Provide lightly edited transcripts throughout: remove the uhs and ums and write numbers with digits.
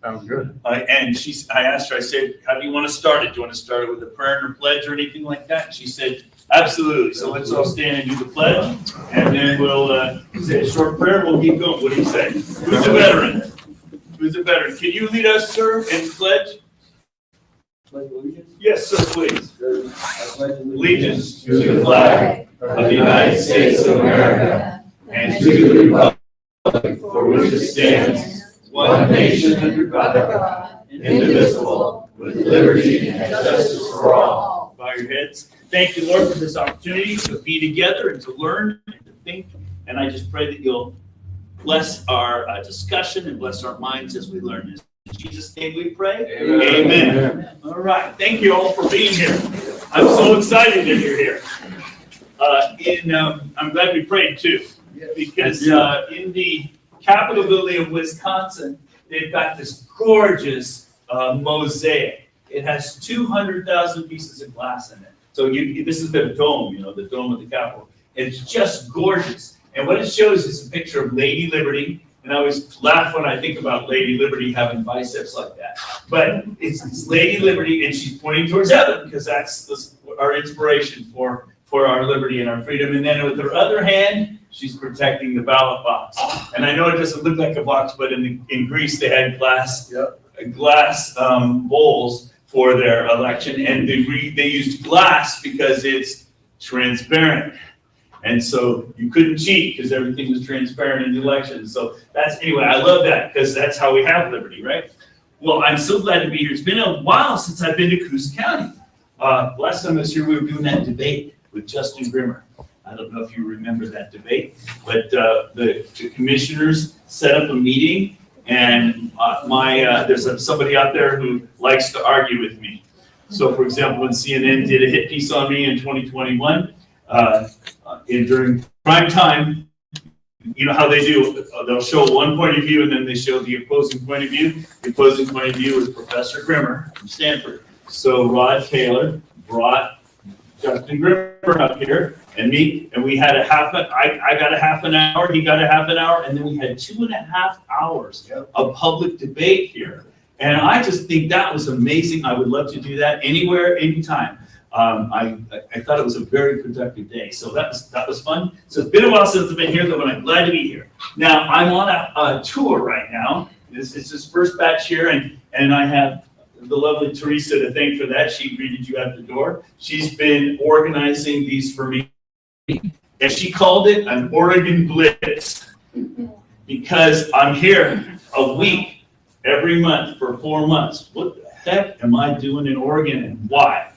Sounds good. And I asked her, I said, how do you want to start it? Do you want to start it with a prayer or pledge or anything like that? And she said, absolutely. So let's all stand and do the pledge, and then we'll say a short prayer. We'll keep going. What do you say? Who's a veteran? Who's a veteran? Can you lead us, sir, in pledge? Pledge allegiance? Yes, sir, please. I pledge Allegiance to the flag of the United States of America and to the republic for which it stands, one nation under God, indivisible, with liberty and justice for all. Bow your heads. Thank you, Lord, for this opportunity to be together and to learn and to think. And I just pray that you'll bless our discussion and bless our minds as we learn this. In Jesus' name we pray. Amen. Amen. All right. Thank you all for being here. I'm so excited that you're here. I'm glad we prayed too, because in the Capitol building of Wisconsin, they've got this gorgeous mosaic. It has 200,000 pieces of glass in it. So this is the dome, the dome of the Capitol. It's just gorgeous. And what it shows is a picture of Lady Liberty. And I always laugh when I think about Lady Liberty having biceps like that. But it's Lady Liberty, and she's pointing towards heaven because that's our inspiration for our liberty and our freedom. And then with her other hand, she's protecting the ballot box. And I know it doesn't look like a box, but in Greece they had glass bowls for their election, and they used glass because it's transparent. And so you couldn't cheat because everything was transparent in the election. So anyway, I love that because that's how we have liberty, right? Well, I'm so glad to be here. It's been a while since I've been to Coos County. Last time I was here, we were doing that debate with Justin Grimmer. I don't know if you remember that debate, but the commissioners set up a meeting, and there's somebody out there who likes to argue with me. So, for example, when CNN did a hit piece on me in 2021, during prime time, you know how they do. They'll show one point of view, and then they show the opposing point of view. The opposing point of view is Professor Grimmer from Stanford. So Rod Taylor brought Justin Grimmer up here and me, and we had I got a half an hour, he got a half an hour, and then we had 2.5 hours of public debate here. And I just think that was amazing. I would love to do that anywhere, anytime. I thought it was a very productive day, so that was fun. So it's been a while since I've been here, though, and I'm glad to be here. Now I'm on a tour right now. It's this first batch here, and I have the lovely Teresa to thank for that. She greeted you at the door. She's been organizing these for me, and she called it an Oregon Blitz because I'm here a week every month for 4 months. What the heck am I doing in Oregon, and why?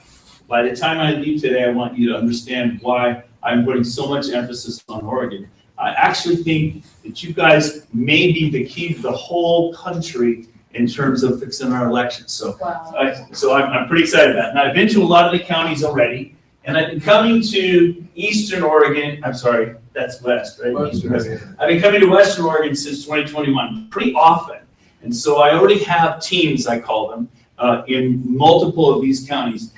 By the time I leave today, I want you to understand why I'm putting so much emphasis on Oregon. I actually think that you guys may be the key to the whole country in terms of fixing our elections. So, wow. I'm pretty excited about it. Now, I've been to a lot of the counties already, and I've been coming to Eastern Oregon. I'm sorry, that's West, right? West. I've been coming to Western Oregon since 2021 pretty often. And so I already have teams, I call them, in multiple of these counties.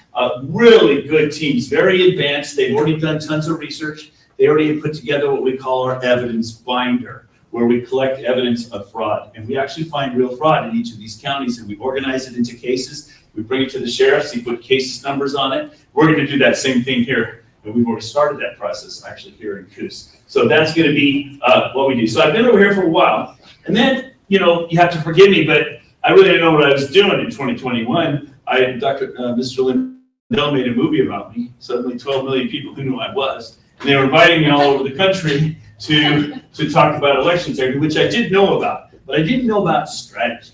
Really good teams, very advanced. They've already done tons of research. They already put together what we call our evidence binder, where we collect evidence of fraud. And we actually find real fraud in each of these counties, and we organize it into cases. We bring it to the sheriffs. He put case numbers on it. We're going to do that same thing here. And we've already started that process actually here in Coos. So that's going to be what we do. So I've been over here for a while. And then, you have to forgive me, but I really didn't know what I was doing in 2021. Mr. Lindell made a movie about me. Suddenly 12 million people who knew who I was. And they were inviting me all over the country to talk about election integrity, which I did know about, but I didn't know about strategy.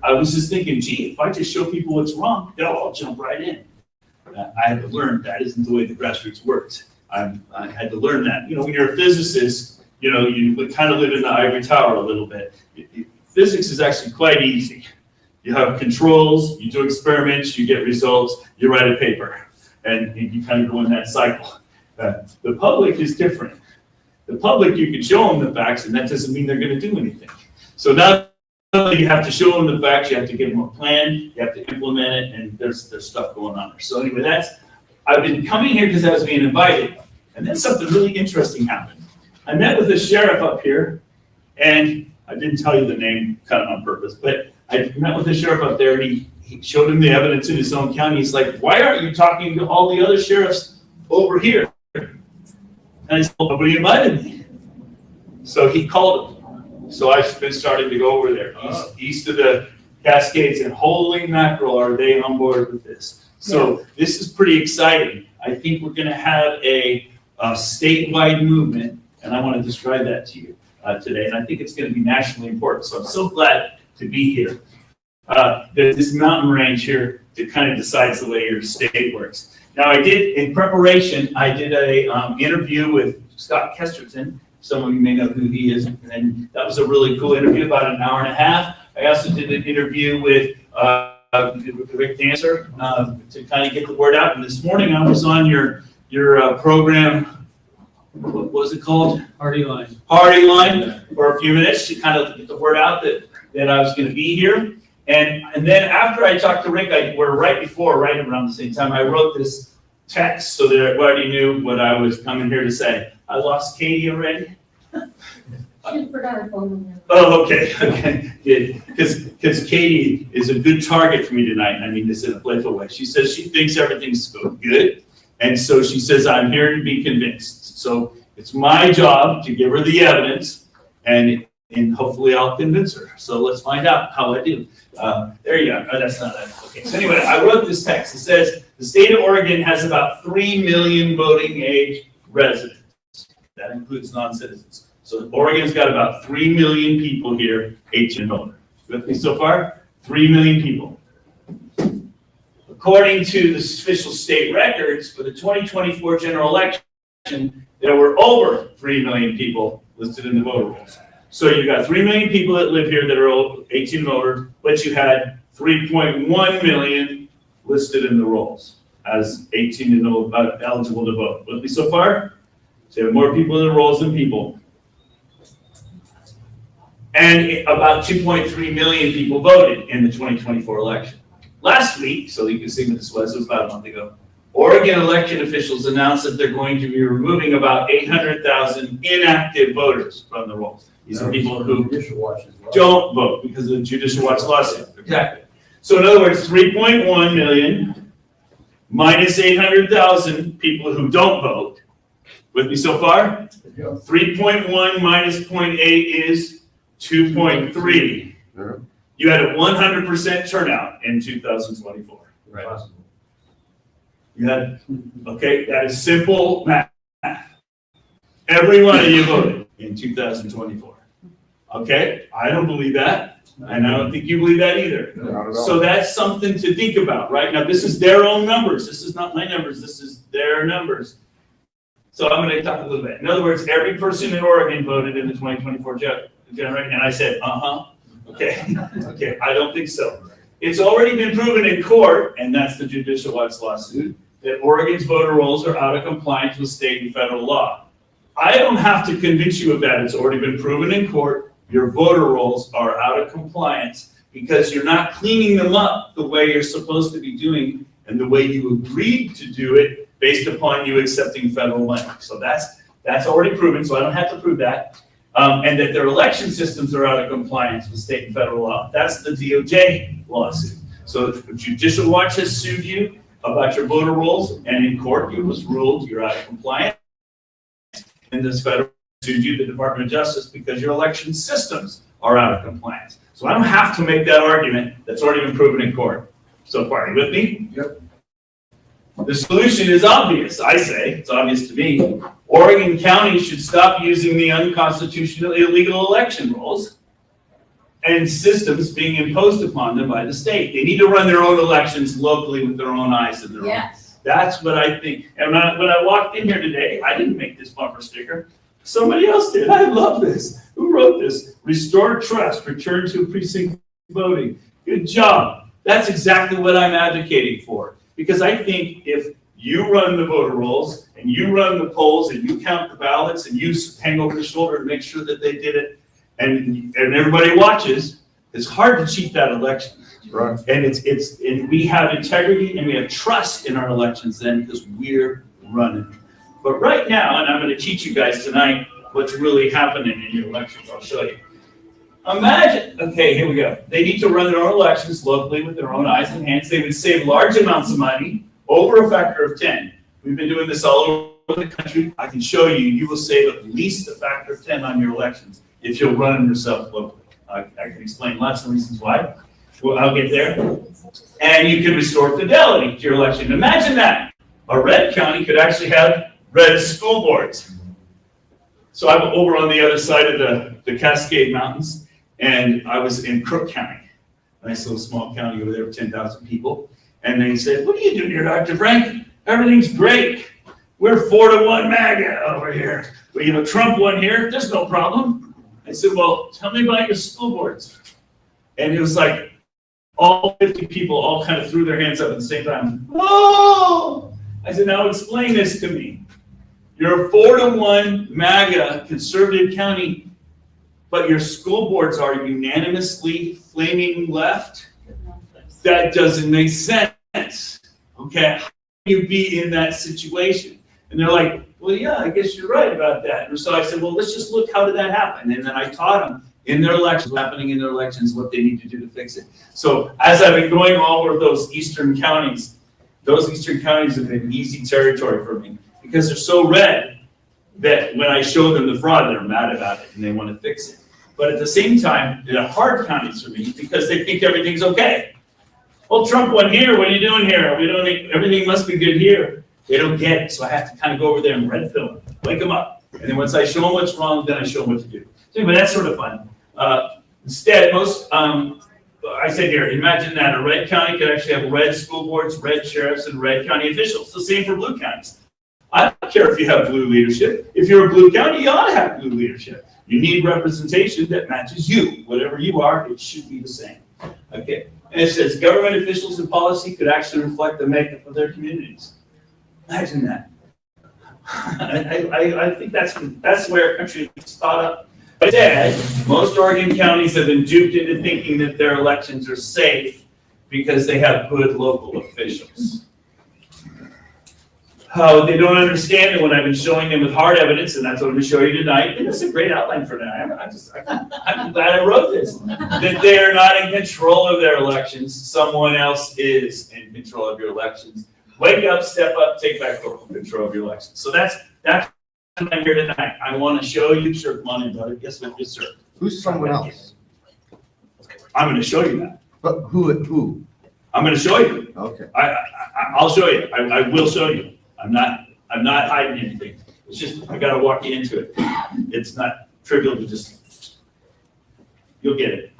I was just thinking, gee, if I just show people what's wrong, they'll all jump right in. I had to learn that isn't the way the grassroots works. I had to learn that. When you're a physicist, you kind of live in the ivory tower a little bit. Physics is actually quite easy. You have controls, you do experiments, you get results, you write a paper, and you kind of go in that cycle. The public is different. The public, you can show them the facts, and that doesn't mean they're going to do anything. So now you have to show them the facts, you have to give them a plan, you have to implement it, and there's stuff going on there. So anyway, I've been coming here because I was being invited, and then something really interesting happened. I met with the sheriff up here, and I didn't tell you the name kind of on purpose, but I met with the sheriff up there, and he showed him the evidence in his own county. He's like, why aren't you talking to all the other sheriffs over here? And I said, well, nobody invited me. So he called him. So I've been starting to go over there, east of the Cascades, and holy mackerel, are they on board with this? So this is pretty exciting. I think we're going to have a statewide movement, and I want to describe that to you today. And I think it's going to be nationally important. So I'm so glad to be here. There's this mountain range here that kind of decides the way your state works. Now, in preparation, I did a interview with Scott Kesterton. Some of you may know who he is, and that was a really cool interview, about an hour and a half. I also did an interview with Rick Dancer to kind of get the word out. And this morning I was on your program, what was it called? Party line. Party line for a few minutes to kind of get the word out that I was going to be here. And then after I talked to Rick, right around the same time, I wrote this text so that everybody knew what I was coming here to say. I lost Katie already. She forgot her phone number. Oh, okay, good. Because Katie is a good target for me tonight. I mean this in a playful way. She says she thinks everything's good, and so she says I'm here to be convinced. So it's my job to give her the evidence, and hopefully I'll convince her. So let's find out how I do. There you go. Oh, that's not it. Okay. So anyway, I wrote this text. It says the state of Oregon has about 3 million voting age residents. That includes non-citizens. So Oregon's got about 3 million people here, 18 and older. With me so far? 3 million people. According to the official state records for the 2024 general election, there were over 3 million people listed in the voter rolls. So you got 3 million people that live here that are 18 and older, but you had 3.1 million listed in the rolls as 18 and older, eligible to vote. With me so far? So you have more people in the rolls than people. And about 2.3 million people voted in the 2024 election. Last week, so you can see what this was, it was about a month ago, Oregon election officials announced that they're going to be removing about 800,000 inactive voters from the rolls. These are people who don't vote because of the Judicial Watch lawsuit. Exactly. So in other words, 3.1 million minus 800,000 people who don't vote. With me so far? 3.1 minus 0.8 is 2.3. You had a 100% turnout in 2024. Right. You had, okay, that is simple math. Every one of you voted in 2024. Okay, I don't believe that, and I don't think you believe that either. So that's something to think about, right? Now, this is their own numbers. This is not my numbers. This is their numbers. So I'm going to talk a little bit. In other words, every person in Oregon voted in the 2024 general, and I said, okay, okay, I don't think so. It's already been proven in court, and that's the Judicial Watch lawsuit, that Oregon's voter rolls are out of compliance with state and federal law. I don't have to convince you of that. It's already been proven in court. Your voter rolls are out of compliance because you're not cleaning them up the way you're supposed to be doing and the way you agreed to do it based upon you accepting federal money. So that's already proven, so I don't have to prove that. And that their election systems are out of compliance with state and federal law. That's the DOJ lawsuit. So if Judicial Watch has sued you about your voter rolls, and in court it was ruled you're out of compliance, and this federal sued you, the Department of Justice, because your election systems are out of compliance. So I don't have to make that argument that's already been proven in court. So far, are you with me? Yep. The solution is obvious, I say. It's obvious to me. Oregon County should stop using the unconstitutional illegal election rolls and systems being imposed upon them by the state. They need to run their own elections locally with their own eyes and their own. That's what I think. And when I walked in here today, I didn't make this bumper sticker. Somebody else did. I love this. Who wrote this? Restore trust, return to precinct voting. Good job. That's exactly what I'm advocating for. Because I think if you run the voter rolls and you run the polls and you count the ballots and you hang over the shoulder to make sure that they did it and everybody watches, it's hard to cheat that election. Right. And and we have integrity and we have trust in our elections then because we're running. But right now, and I'm going to teach you guys tonight what's really happening in your elections. I'll show you. Imagine, okay, here we go. They need to run their own elections locally with their own eyes and hands. They would save large amounts of money, over a factor of 10. We've been doing this all over the country. I can show you, you will save at least a factor of 10 on your elections if you'll run them yourself locally. I can explain lots of reasons why. Well, I'll get there. And you can restore fidelity to your election. Imagine that. A red county could actually have red school boards. So I'm over on the other side of the Cascade Mountains, and I was in Crook County, a nice little small county over there with 10,000 people. And they said, "What are you doing here, Dr. Frank? Everything's great. We're 4-1 MAGA over here. Well, you know, Trump won here. There's no problem." I said, "Well, tell me about your school boards." And it was like all 50 people all kind of threw their hands up at the same time. "Whoa!" I said, "Now explain this to me. You're a 4-1 MAGA conservative county, but your school boards are unanimously flaming left? That doesn't make sense. Okay, how can you be in that situation?" And they're like, "Well, yeah, I guess you're right about that." And so I said, "Well, let's just look, how did that happen?" And then I taught them in their elections, what's happening in their elections, what they need to do to fix it. So as I've been going all over those eastern counties have been easy territory for me because they're so red that when I show them the fraud, they're mad about it and they want to fix it. But at the same time, they're hard counties for me because they think everything's okay. "Well, Trump won here. What are you doing here? Everything must be good here." They don't get it, so I have to kind of go over there and red pill them, wake them up. And then once I show them what's wrong, then I show them what to do. So anyway, that's sort of fun. Instead, I said here, imagine that a red county could actually have red school boards, red sheriffs, and red county officials. The same for blue counties. I don't care if you have blue leadership. If you're a blue county, you ought to have blue leadership. You need representation that matches you. Whatever you are, it should be the same. Okay. And it says government officials and policy could actually reflect the makeup of their communities. Imagine that. I think that's where our country is thought up. But instead, most Oregon counties have been duped into thinking that their elections are safe because they have good local officials. They don't understand it when I've been showing them with hard evidence, and that's what I'm going to show you tonight. And it's a great outline for tonight. I'm glad I wrote this. That they are not in control of their elections. Someone else is in control of your elections. Wake up, step up, take back control of your elections. So that's why I'm here tonight. I want to show you, sir, come on in, brother. Guess what? Yes, sir. Who's someone else? I'm going to show you that. But who? I'm going to show you. Okay. I'll show you. I will show you. I'm not hiding anything. It's just, I got to walk you into it. It's not trivial to just, you'll get it.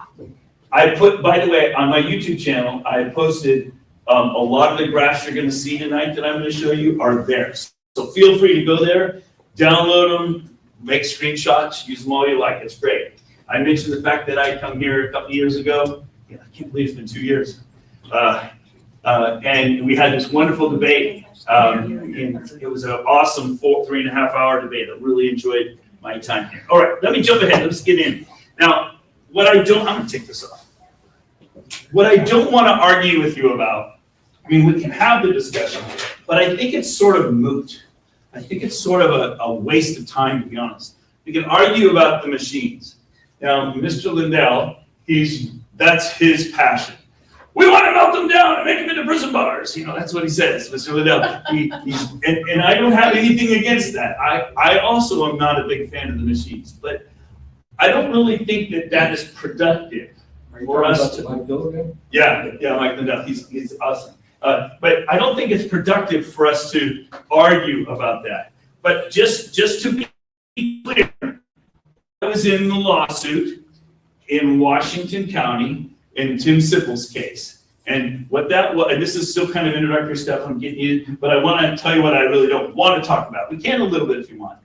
By the way, on my YouTube channel, I posted a lot of the graphs you're going to see tonight that I'm going to show you are there. So feel free to go there, download them, make screenshots, use them all you like. It's great. I mentioned the fact that I come here a couple years ago. Yeah, I can't believe it's been 2 years. And we had this wonderful debate. It was an awesome 3.5 hour debate. I really enjoyed my time here. All right, let me jump ahead. Let's get in. Now, I'm going to take this off. What I don't want to argue with you about, I mean, we can have the discussion, but I think it's sort of moot. I think it's sort of a waste of time, to be honest. We can argue about the machines. Now, Mr. Lindell, that's his passion. We want to melt them down and make them into prison bars. You know, that's what he says, Mr. Lindell. And I don't have anything against that. I also am not a big fan of the machines, but I don't really think that is productive for us to. Mike Gilligan? Yeah, Mike Lindell. He's awesome. But I don't think it's productive for us to argue about that. But just to be clear, I was in the lawsuit in Washington County in Tim Sippel's case. And what that was, and this is still kind of introductory stuff I'm getting you, but I want to tell you what I really don't want to talk about. We can a little bit if you want.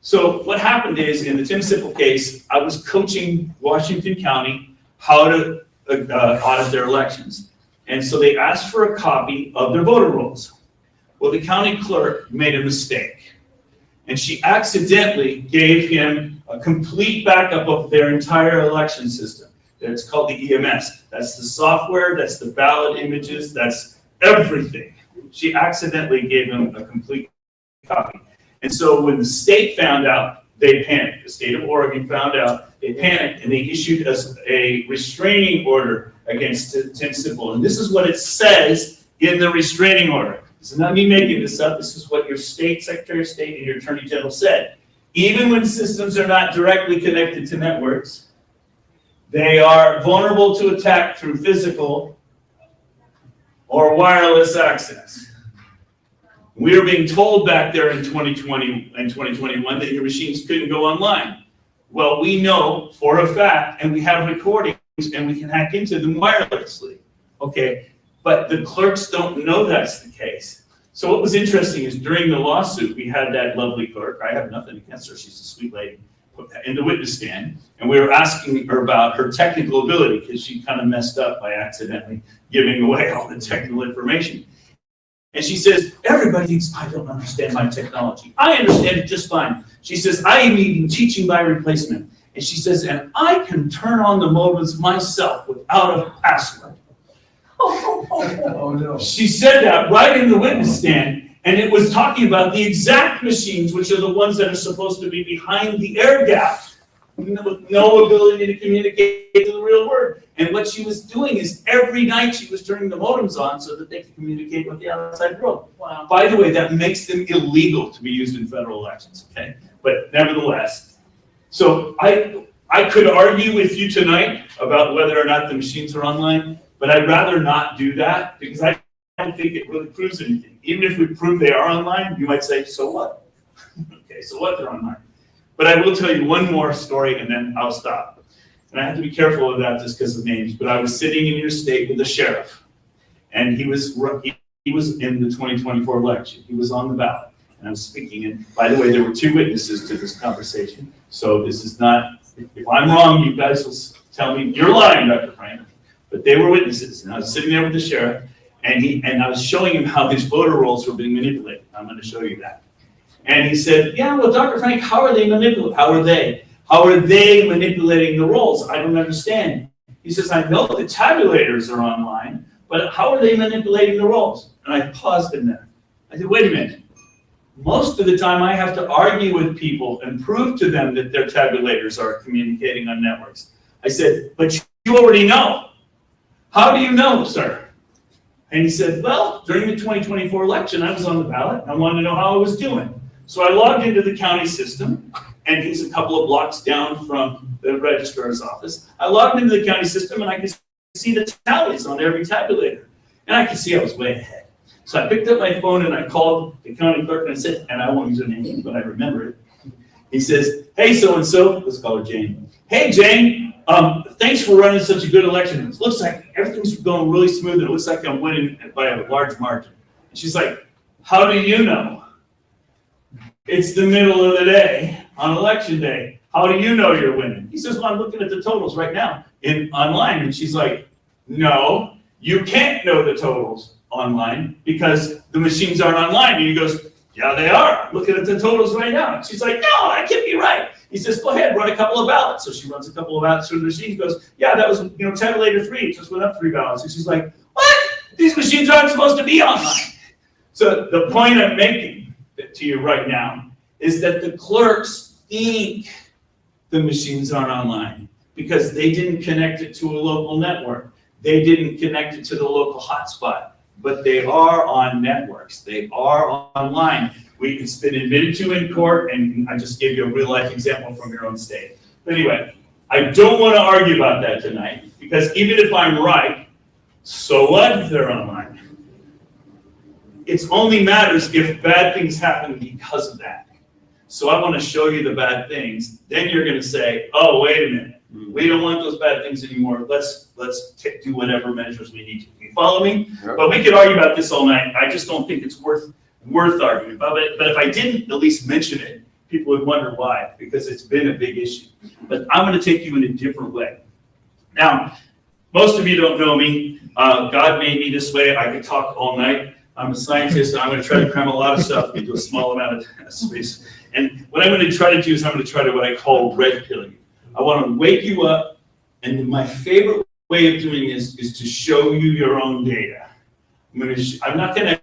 So what happened is, in the Tim Sippel case, I was coaching Washington County how to audit their elections. And so they asked for a copy of their voter rolls. Well, the county clerk made a mistake. And she accidentally gave him a complete backup of their entire election system. It's called the EMS. That's the software, that's the ballot images, that's everything. She accidentally gave him a complete copy. And so when the state found out they panicked. The state of Oregon found out, they panicked, and they issued us a restraining order against Tim Simple. And this is what it says in the restraining order. This is not me making this up. This is what your state Secretary of State and your Attorney General said. Even when systems are not directly connected to networks, they are vulnerable to attack through physical or wireless access. We were being told back there in 2020 and 2021 that your machines couldn't go online. Well, we know for a fact, and we have recordings, and we can hack into them wirelessly. Okay, but the clerks don't know that's the case. So what was interesting is during the lawsuit, we had that lovely clerk. I have nothing against her. She's a sweet lady. In the witness stand, and we were asking her about her technical ability because she kind of messed up by accidentally giving away all the technical information. And she says, everybody thinks I don't understand my technology. I understand it just fine. She says, I am even teaching by replacement. And she says, and I can turn on the modems myself without a password. Oh, no. She said that right in the witness stand, and it was talking about the exact machines, which are the ones that are supposed to be behind the air gap, with no ability to communicate to the real world. And what she was doing is every night she was turning the modems on so that they could communicate with the outside world. Wow. By the way, that makes them illegal to be used in federal elections, okay? But nevertheless, so I could argue with you tonight about whether or not the machines are online, but I'd rather not do that because I don't think it really proves anything. Even if we prove they are online, you might say, so what? Okay, so what, they're online. But I will tell you one more story and then I'll stop. And I have to be careful of that just because of names, but I was sitting in your state with the sheriff, and he was in the 2024 election. He was on the ballot, and I was speaking. And by the way, there were two witnesses to this conversation, so this is not, if I'm wrong, you guys will tell me, you're lying, Dr. Frank. But they were witnesses, and I was sitting there with the sheriff, and I was showing him how his voter rolls were being manipulated. I'm going to show you that. And he said, yeah, well, Dr. Frank, how are they manipulating? How are they manipulating the rolls? I don't understand. He says, I know the tabulators are online, but how are they manipulating the rolls? And I paused in there. I said, wait a minute. Most of the time I have to argue with people and prove to them that their tabulators are communicating on networks. I said, but you already know. How do you know, sir? And he said, well, during the 2024 election, I was on the ballot. I wanted to know how I was doing. So I logged into the county system, and he's a couple of blocks down from the registrar's office. I logged into the county system, and I could see the tallies on every tabulator. And I could see I was way ahead. So I picked up my phone, and I called the county clerk, and I said, and I won't use her name, but I remember it. He says, hey, so-and-so, let's call her Jane. Hey, Jane, thanks for running such a good election. It looks like everything's going really smooth, and it looks like I'm winning by a large margin. And she's like, how do you know? It's the middle of the day on election day. How do you know you're winning? He says, well, I'm looking at the totals right now online. And she's like, no, you can't know the totals online because the machines aren't online. And he goes, yeah, they are. I'm looking at the totals right now. And she's like, no, that can't be right. He says, go ahead, run a couple of ballots. So she runs a couple of ballots through the machine. He goes, yeah, that was, tabulator 3. It just went up 3 ballots. And she's like, what? These machines aren't supposed to be online. So the point I'm making to you right now is that the clerks think the machines aren't online because they didn't connect it to a local network. They didn't connect it to the local hotspot, but they are on networks. They are online. It's been admitted to in court, and I just gave you a real life example from your own state. But anyway, I don't want to argue about that tonight because even if I'm right, so what if they're online? It only matters if bad things happen because of that. So I want to show you the bad things. Then you're going to say, oh, wait a minute. We don't want those bad things anymore. Let's do whatever measures we need to. You follow me? Yep. But we could argue about this all night. I just don't think it's worth arguing about it. But if I didn't at least mention it, people would wonder why, because it's been a big issue. But I'm going to take you in a different way. Now, most of you don't know me. God made me this way. I could talk all night. I'm a scientist, and I'm going to try to cram a lot of stuff into a small amount of space. And what I'm going to try to do is I'm going to try to what I call red pill you. I want to wake you up, and my favorite way of doing this is to show you your own data. I'm not going to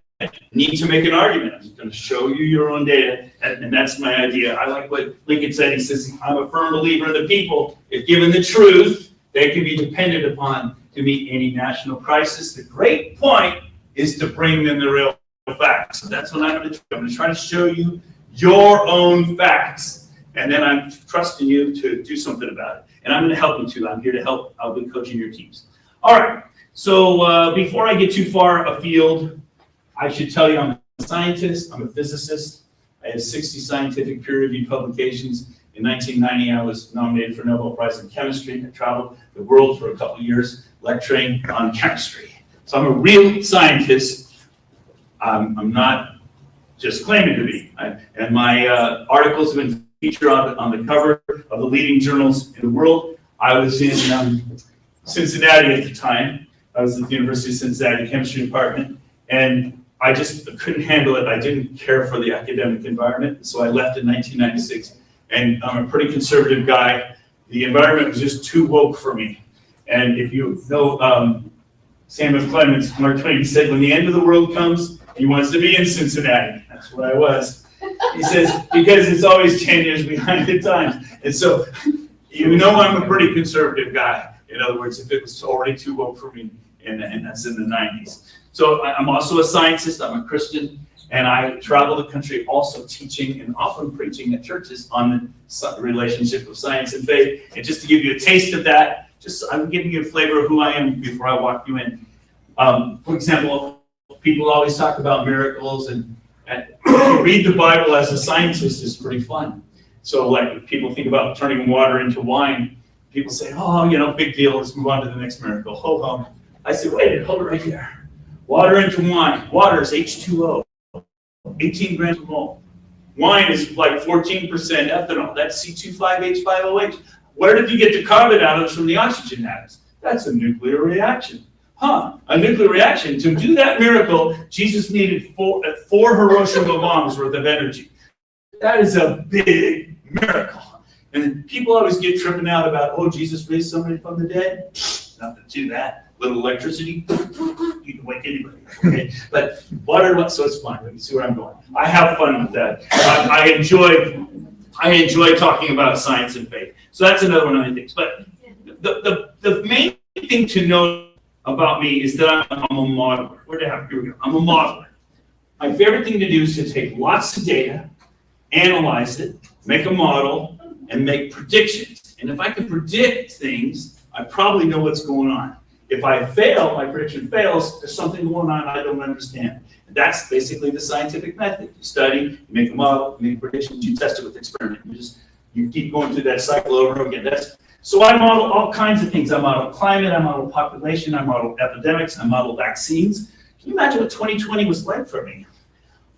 need to make an argument. I'm going to show you your own data, and that's my idea. I like what Lincoln said. He says, I'm a firm believer in the people. If given the truth, they can be depended upon to meet any national crisis. The great point is to bring them the real facts. So that's what I'm going to do. I'm going to try to show you your own facts, and then I'm trusting you to do something about it. And I'm going to help you too. I'm here to help. I'll be coaching your teams. All right. So before I get too far afield, I should tell you I'm a scientist. I'm a physicist. I have 60 scientific peer-reviewed publications. In 1990, I was nominated for Nobel Prize in Chemistry. I traveled the world for a couple of years lecturing on chemistry. So I'm a real scientist. I'm not just claiming to be. And my articles have been featured on the cover of the leading journals in the world. I was in Cincinnati at the time. I was at the University of Cincinnati Chemistry Department, and I just couldn't handle it. I didn't care for the academic environment, so I left in 1996. And I'm a pretty conservative guy. The environment was just too woke for me. And if you know Samuel Clemens, Mark Twain, he said, when the end of the world comes, he wants to be in Cincinnati. That's what I was. He says, because it's always 10 years behind the times. And so, you know, I'm a pretty conservative guy. In other words, if it was already too woke for me, and that's in the 90s. So I'm also a scientist, I'm a Christian, and I travel the country also teaching and often preaching at churches on the relationship of science and faith. And just to give you a taste of that, I'm giving you a flavor of who I am before I walk you in. For example, people always talk about miracles, and to read the Bible as a scientist is pretty fun. So like people think about turning water into wine, people say, oh, you know, big deal, let's move on to the next miracle. Hold on. I said, wait, hold it right there. Water into wine. Water is H2O, 18 grams per mole. Wine is like 14% ethanol. That's C25H5OH. Where did you get the carbon atoms from the oxygen atoms? That's a nuclear reaction. A nuclear reaction. To do that miracle, Jesus needed four Hiroshima bombs worth of energy. That is a big miracle. And people always get tripping out about, oh, Jesus raised somebody from the dead. Nothing to that. Little electricity, you can wake anybody up, okay? But water, so it's fun. You see where I'm going. I have fun with that. I enjoy talking about science and faith. So that's another one of the things. But the main thing to know about me is that I'm a modeler. Here we go. I'm a modeler. My favorite thing to do is to take lots of data, analyze it, make a model, and make predictions. And if I can predict things, I probably know what's going on. If I fail, my prediction fails, there's something going on I don't understand. And that's basically the scientific method. You study, you make a model, you make predictions, you test it with experiment. You keep going through that cycle over and again. So I model all kinds of things. I model climate, I model population, I model epidemics, I model vaccines. Can you imagine what 2020 was like for me?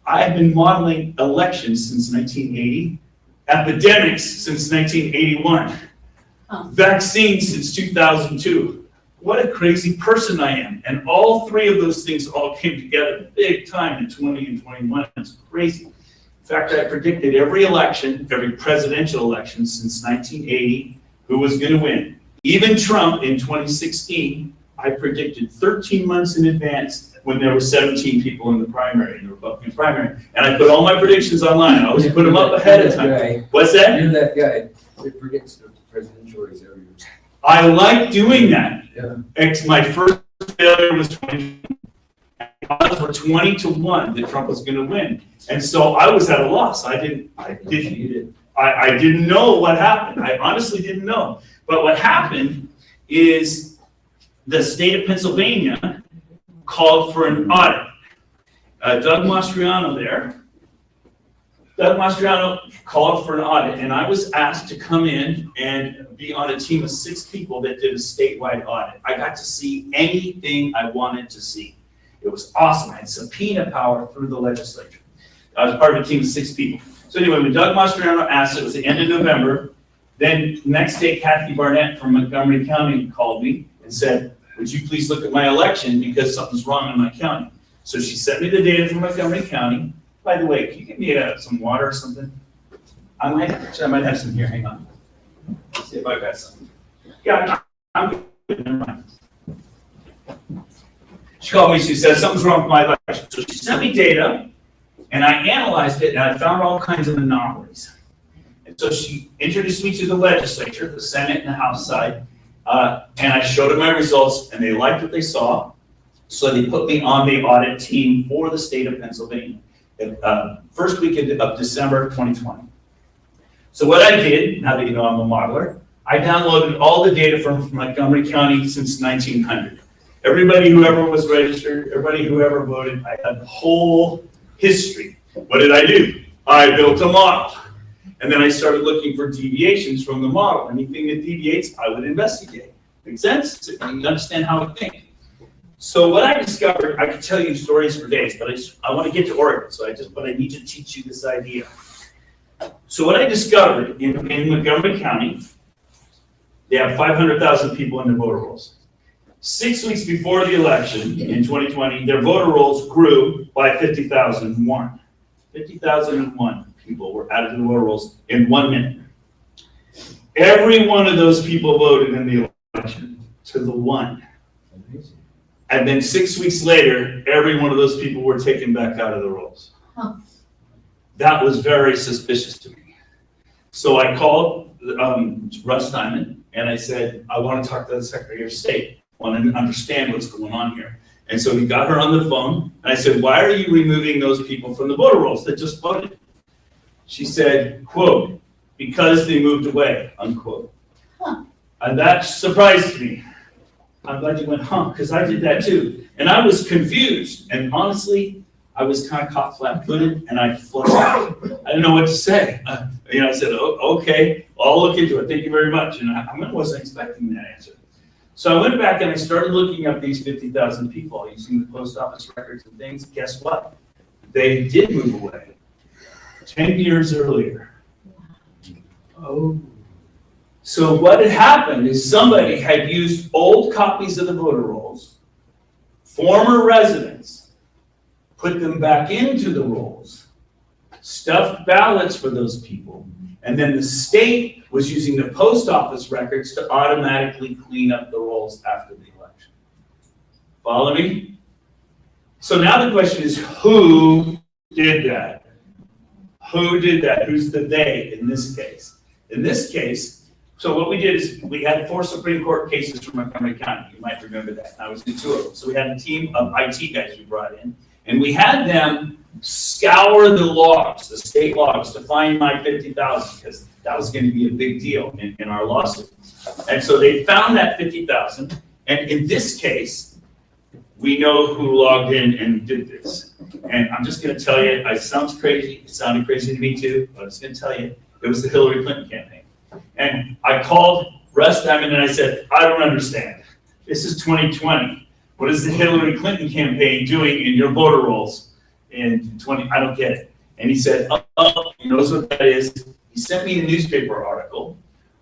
I have been modeling elections since 1980, epidemics since 1981, vaccines since 2002. What a crazy person I am. And all three of those things all came together big time in 20 and 21. It's crazy. In fact, I predicted every election, every presidential election since 1980, who was going to win. Even Trump in 2016, I predicted 13 months in advance when there were 17 people in the primary, in the Republican primary. And I put all my predictions online. I always put them up ahead of time. What's that? You're that guy that predicts the presidential race every year. I like doing that. Yeah. My first failure was 20. Odds were 20-1 that Trump was going to win, and so I was at a loss. I didn't know what happened. I honestly didn't know. But what happened is the state of Pennsylvania called for an audit. Doug Mastriano called for an audit, and I was asked to come in and be on a team of 6 people that did a statewide audit. I got to see anything I wanted to see. It was awesome. I had subpoena power through the legislature. I was part of a team of 6 people. So anyway, when Doug Mastriano asked, it was the end of November, then next day, Kathy Barnett from Montgomery County called me and said, would you please look at my election because something's wrong in my county. So she sent me the data from Montgomery County. By the way, can you give me some water or something? I might have some here. Hang on. Let's see if I got some. Yeah, I'm good. Never mind. She called me. She said something's wrong with my election. So she sent me data, and I analyzed it, and I found all kinds of anomalies. And so she introduced me to the legislature, the Senate and the House side, and I showed them my results, and they liked what they saw. So they put me on the audit team for the state of Pennsylvania, first week of December 2020. So what I did, now that you know I'm a modeler, I downloaded all the data from Montgomery County since 1900. Everybody who ever was registered, everybody who ever voted, I had the whole history. What did I do? I built a model. And then I started looking for deviations from the model. Anything that deviates, I would investigate. Make sense? So you understand how I think. So what I discovered, I could tell you stories for days, but I want to get to Oregon, but I need to teach you this idea. So what I discovered in Montgomery County, they have 500,000 people in the voter rolls. 6 weeks before the election in 2020, their voter rolls grew by 50,001. 50,001 people were added to the voter rolls in 1 minute. Every one of those people voted in the election to the one. And then 6 weeks later, every one of those people were taken back out of the rolls. Huh. That was very suspicious to me. So I called Russ Diamond and I said, I want to talk to the Secretary of State. I want to understand what's going on here. And so we got her on the phone and I said, why are you removing those people from the voter rolls that just voted? She said, quote, because they moved away, unquote. Huh. And that surprised me. I'm glad you went, because I did that too. And I was confused. And honestly, I was kind of caught flat-footed and I flushed out. I didn't know what to say. I said, oh, okay, well, I'll look into it. Thank you very much. And I wasn't expecting that answer. So I went back and I started looking up these 50,000 people using the post office records and things. Guess what? They did move away 10 years earlier. Oh. So what had happened is somebody had used old copies of the voter rolls, former residents, put them back into the rolls, stuffed ballots for those people, and then the state was using the post office records to automatically clean up the rolls after the election. Follow me? So now the question is, who did that? Who did that? Who's the they in this case? In this case, so what we did is we had 4 Supreme Court cases from Montgomery County. You might remember that. I was in 2 of them. So we had a team of IT guys we brought in, and we had them scour the logs, the state logs, to find my 50,000 because that was going to be a big deal in our lawsuit. And so they found that 50,000, and in this case, we know who logged in and did this. And I'm just going to tell you, it sounds crazy. It sounded crazy to me too, but I'm just going to tell you, it was the Hillary Clinton campaign. And I called Russ Diamond and I said, I don't understand. This is 2020. What is the Hillary Clinton campaign doing in your voter rolls in 20? I don't get it. And he said, oh, he knows what that is. He sent me a newspaper article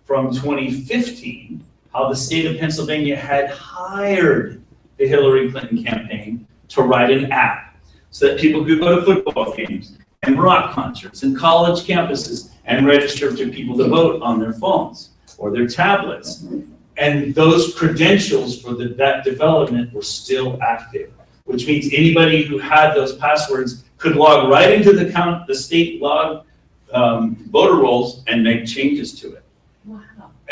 from 2015, how the state of Pennsylvania had hired the Hillary Clinton campaign to write an app so that people could go to football games and rock concerts and college campuses and register to people to vote on their phones or their tablets. And those credentials for that development were still active, which means anybody who had those passwords could log right into the state log voter rolls and make changes to it. Wow.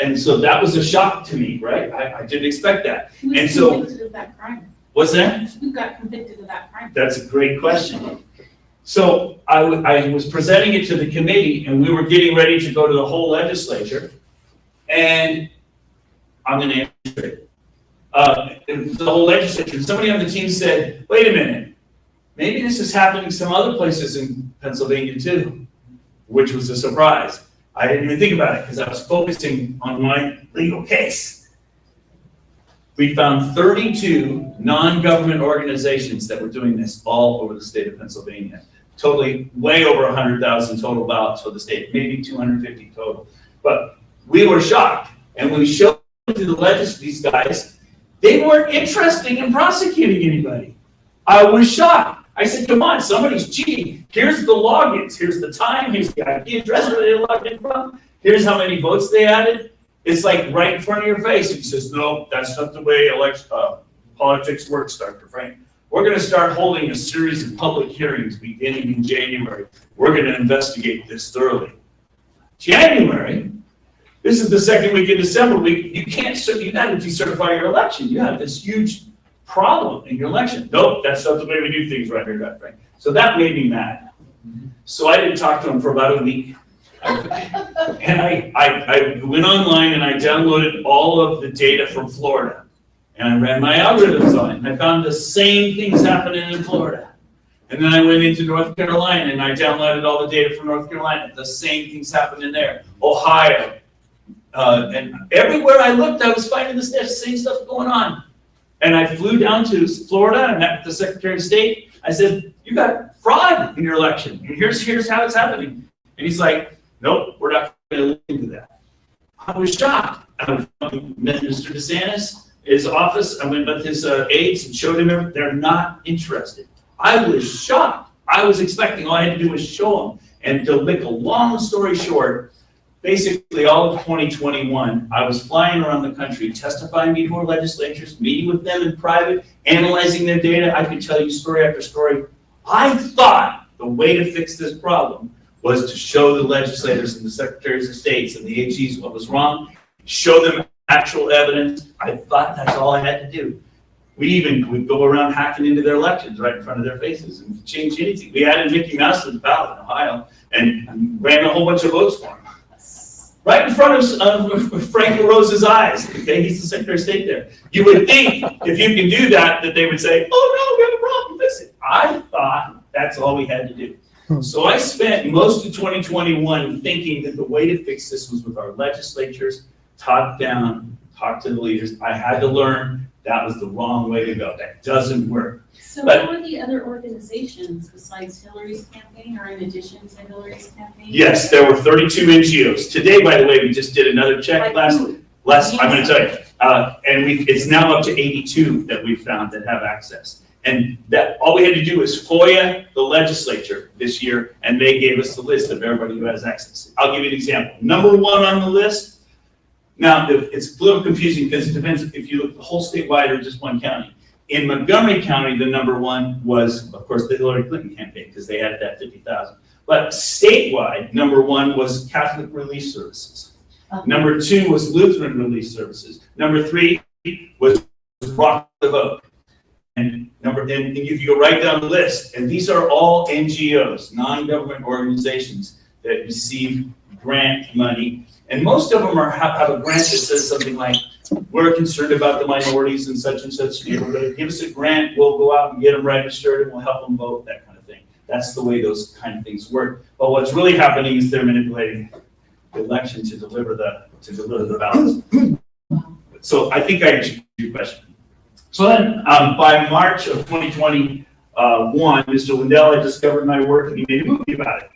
And so that was a shock to me, right? I didn't expect that. Who was And so, convicted of that crime? what's that? Who got convicted of that crime? That's a great question. So I was presenting it to the committee and we were getting ready to go to the whole legislature. And I'm going to answer it. The whole legislature, somebody on the team said, wait a minute, maybe this is happening some other places in Pennsylvania too, which was a surprise. I didn't even think about it because I was focusing on my legal case. We found 32 non-government organizations that were doing this all over the state of Pennsylvania. Totally, way over 100,000 total ballots for the state, maybe 250 total. But we were shocked, and we showed to the these guys, they weren't interested in prosecuting anybody. I was shocked. I said, come on, somebody's cheating. Here's the logins. Here's the time. Here's the IP address where they logged in from. Here's how many votes they added. It's like right in front of your face. And he says, no, that's not the way politics works, Dr. Frank. We're gonna start holding a series of public hearings beginning in January. We're gonna investigate this thoroughly. January, this is the second week in December, you gotta decertify your election. You have this huge problem in your election. Nope, that's not the way we do things right here, Dr. Frank. So that made me mad. So I didn't talk to him for about a week. And I went online and I downloaded all of the data from Florida. And I ran my algorithms on it. And I found the same things happening in Florida. And then I went into North Carolina and I downloaded all the data from North Carolina. The same things happening there. Ohio. And everywhere I looked, I was finding the same stuff going on. And I flew down to Florida and met with the Secretary of State. I said, you got fraud in your election. And here's how it's happening. And he's like, nope, we're not going to look into that. I was shocked. I met Mr. DeSantis, his office. I went with his aides and showed him everything. They're not interested. I was shocked. I was expecting all I had to do was show them. And to make a long story short, basically all of 2021, I was flying around the country, testifying before legislatures, meeting with them in private, analyzing their data. I could tell you story after story. I thought the way to fix this problem was to show the legislators and the secretaries of states and the AGs what was wrong, show them actual evidence. I thought that's all I had to do. We'd go around hacking into their elections right in front of their faces and change anything. We added Mickey Mouse to the ballot in Ohio and ran a whole bunch of votes for him. Right in front of Frank LaRosa's eyes. Okay, he's the Secretary of State there. You would think if you can do that, that they would say, oh no, we have a problem, fix it. I thought that's all we had to do. So I spent most of 2021 thinking that the way to fix this was with our legislatures, top down, talk to the leaders. I had to learn that was the wrong way to go. That doesn't work. So what are the other organizations besides Hillary's campaign or in addition to Hillary's campaign? Yes, there were 32 NGOs. Today, by the way, we just did another check last, I'm going to tell you, and it's now up to 82 that we've found that have access. And that all we had to do was FOIA the legislature this year, and they gave us the list of everybody who has access. I'll give you an example. Number one on the list, now it's a little confusing because it depends if you look at the whole statewide or just one county. In Montgomery County, the number one was, of course, the Hillary Clinton campaign because they had that 50,000. But statewide, number one was Catholic Relief Services. Number two was Lutheran Relief Services. Number three was Rock the Vote. And if you go right down the list, and these are all NGOs, non-government organizations that receive grant money. And most of them have a grant that says something like, we're concerned about the minorities in such and such neighborhood. Give us a grant, we'll go out and get them registered and we'll help them vote, that kind of thing. That's the way those kind of things work. But what's really happening is they're manipulating the election to deliver the ballots. So I think I answered your question. So then by March of 2021, Mr. Lindell had discovered my work and he made a movie about it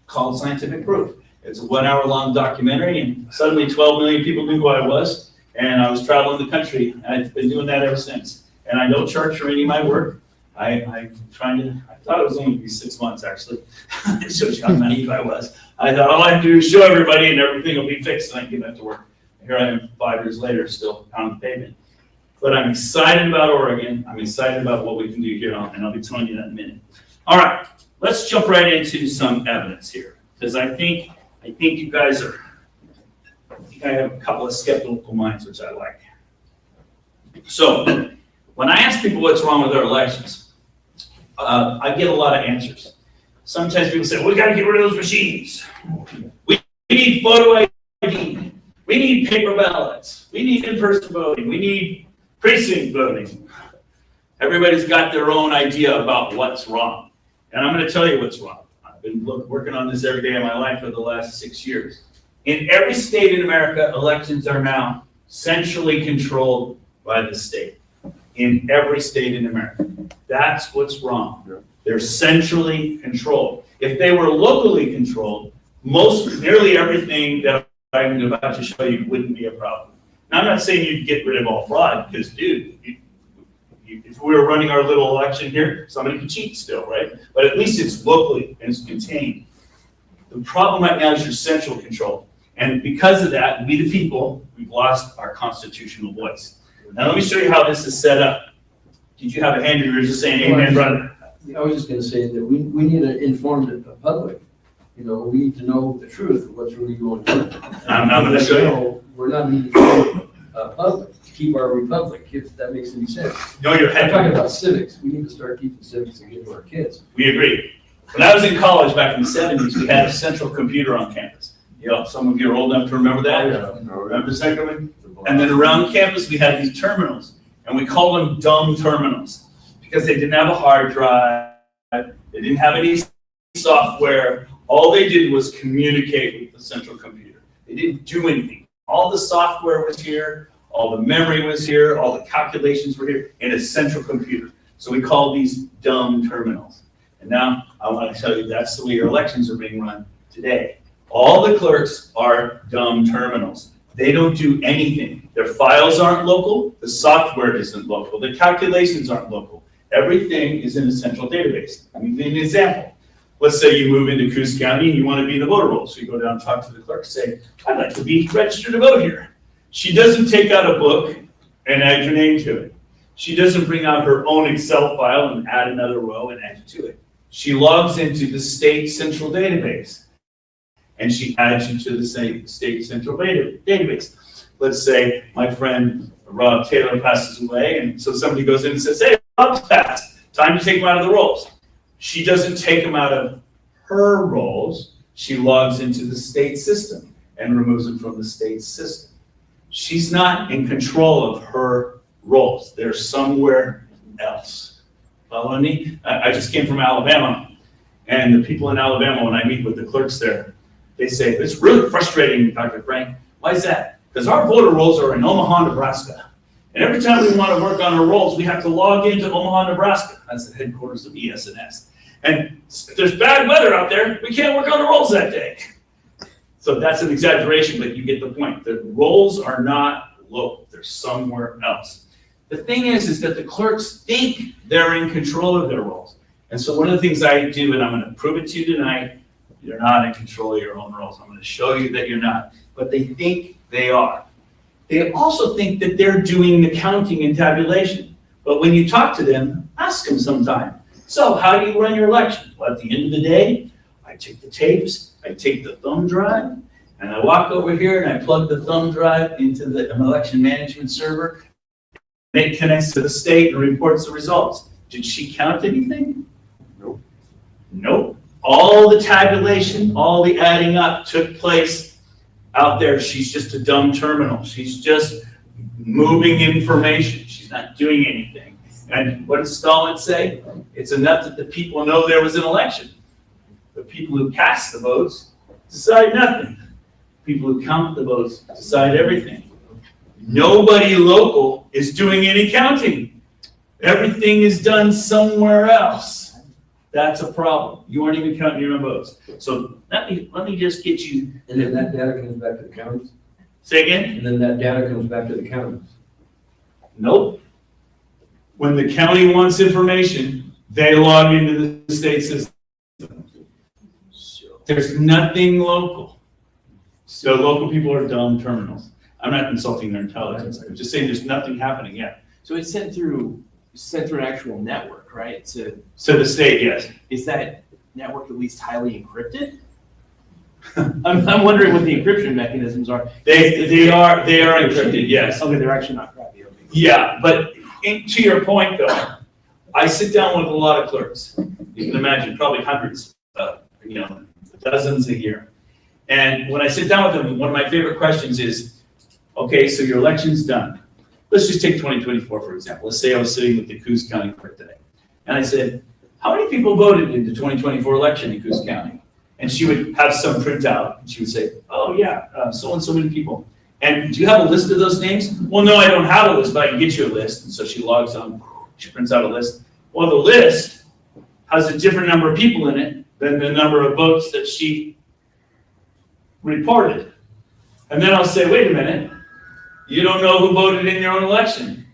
called Scientific Proof. It's a 1 hour long documentary and suddenly 12 million people knew who I was. And I was traveling the country, and I've been doing that ever since. And I don't charge for any of my work. I thought it was only going to be 6 months, actually. It shows you how naive I was. I thought all I have to do is show everybody, and everything will be fixed, and I can get back to work. And here I am 5 years later, still on the pavement. But I'm excited about Oregon. I'm excited about what we can do here, and I'll be telling you that in a minute. All right, let's jump right into some evidence here, because I think you guys are. I have a couple of skeptical minds, which I like. So, when I ask people what's wrong with our elections, I get a lot of answers. Sometimes people say, well, we got to get rid of those machines. We need photo ID. We need paper ballots. We need in-person voting. We need precinct voting. Everybody's got their own idea about what's wrong. And I'm going to tell you what's wrong. I've been working on this every day of my life for the last 6 years. In every state in America, elections are now centrally controlled by the state. In every state in America. That's what's wrong. They're centrally controlled. If they were locally controlled, nearly everything that I'm about to show you wouldn't be a problem. Now, I'm not saying you'd get rid of all fraud, because, dude, if we were running our little election here, somebody could cheat still, right? But at least it's locally and it's contained. The problem right now is your central control. And because of that, we the people, we've lost our constitutional voice. Now let me show you how this is set up. Did you have a hand, you were just saying amen, brother? I was just gonna say that we need to inform the public. You know, we need to know the truth of what's really going on. I'm gonna show you. We're not meeting the public to keep our republic, if that makes any sense. No, you're I'm head. talking about civics. We need to start teaching civics again to our kids. We agree. When I was in college back in the 70s, we had a central computer on campus. You know, some of you are old enough to remember that. Remember the second one? And then around campus, we had these terminals, and we called them dumb terminals because they didn't have a hard drive. They didn't have any software. All they did was communicate with the central computer. They didn't do anything. All the software was here, all the memory was here, all the calculations were here in a central computer. So we call these dumb terminals. And now I want to tell you that's the way your elections are being run today. All the clerks are dumb terminals. They don't do anything. Their files aren't local, the software isn't local, the calculations aren't local. Everything is in a central database. Let me give you an example. Let's say you move into Coos County and you want to be in the voter roll. So you go down and talk to the clerk, say, I'd like to be registered to vote here. She doesn't take out a book and add your name to it. She doesn't bring out her own Excel file and add another row and add you to it. She logs into the state central database and she adds you to the state central database. Let's say my friend Rob Taylor passes away, and so somebody goes in and says, hey, Rob's passed. Time to take him out of the rolls. She doesn't take him out of her rolls. She logs into the state system and removes him from the state system. She's not in control of her rolls. They're somewhere else. Follow me? I just came from Alabama, and the people in Alabama, when I meet with the clerks there, they say, it's really frustrating, Dr. Frank. Why is that? Because our voter rolls are in Omaha, Nebraska. And every time we want to work on our rolls, we have to log into Omaha, Nebraska. That's the headquarters of ES&S. And if there's bad weather out there, we can't work on the rolls that day. So that's an exaggeration, but you get the point. The rolls are not local. They're somewhere else. The thing is that the clerks think they're in control of their rolls. And so one of the things I do, and I'm going to prove it to you tonight, you're not in control of your own rolls. I'm going to show you that you're not. But they think they are. They also think that they're doing the counting and tabulation. But when you talk to them, ask them sometime. So how do you run your election? Well, at the end of the day, I take the tapes, I take the thumb drive, and I walk over here and I plug the thumb drive into the election management server. And it connects to the state and reports the results. Did she count anything? Nope. Nope. All the tabulation, all the adding up took place out there. She's just a dumb terminal. She's just moving information. She's not doing anything. And what does Stalin say? It's enough that the people know there was an election. The people who cast the votes decide nothing. People who count the votes decide everything. Nobody local is doing any counting. Everything is done somewhere else. That's a problem. You aren't even counting your own votes. So let me just get you. And then that data comes back to the counties? Say again? And then that data comes back to the counties? Nope. When the county wants information, they log into the state system. There's nothing local. So local people are dumb terminals. I'm not insulting their intelligence. I'm just saying there's nothing happening yet. So it's sent through an actual network, right? So So the state, yes. is that network at least highly encrypted? I'm wondering what the encryption mechanisms are. They are encrypted, yes. Okay, they're actually not crappy. Okay. Yeah, but to your point though, I sit down with a lot of clerks. You can imagine probably hundreds, dozens a year. And when I sit down with them, one of my favorite questions is, okay, so your election's done. Let's just take 2024, for example. Let's say I was sitting with the Coos County clerk today. And I said, how many people voted in the 2024 election in Coos County? And she would have some printout. And she would say, oh yeah, so and so many people. And do you have a list of those names? Well, no, I don't have a list, but I can get you a list. And so she logs on, she prints out a list. Well, the list has a different number of people in it than the number of votes that she reported. And then I'll say, wait a minute, you don't know who voted in your own election?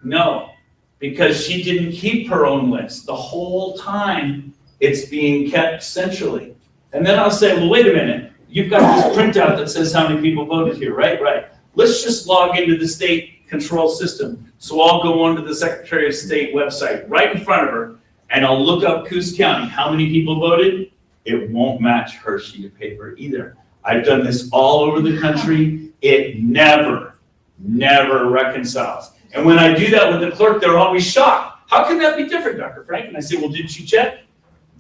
No, because she didn't keep her own list. The whole time it's being kept centrally. And then I'll say, well, wait a minute, you've got this printout that says how many people voted here, right? Right. Let's just log into the state control system. So I'll go onto the Secretary of State website right in front of her, and I'll look up Coos County, how many people voted? It won't match her sheet of paper either. I've done this all over the country. It never reconciles. And when I do that with the clerk, they're always shocked. How can that be different, Dr. Frank? And I say, well, didn't you check?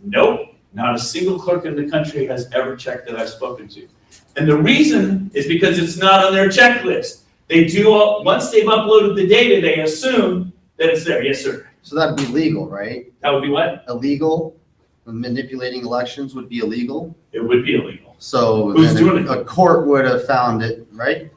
Nope, not a single clerk in the country has ever checked that I've spoken to. And the reason is because it's not on their checklist. They do once they've uploaded the data, they assume that it's there. Yes, sir. So that'd be legal, right? That would be what? Illegal, manipulating elections would be illegal. It would be illegal. So Who's then doing it? a court would have found it, right?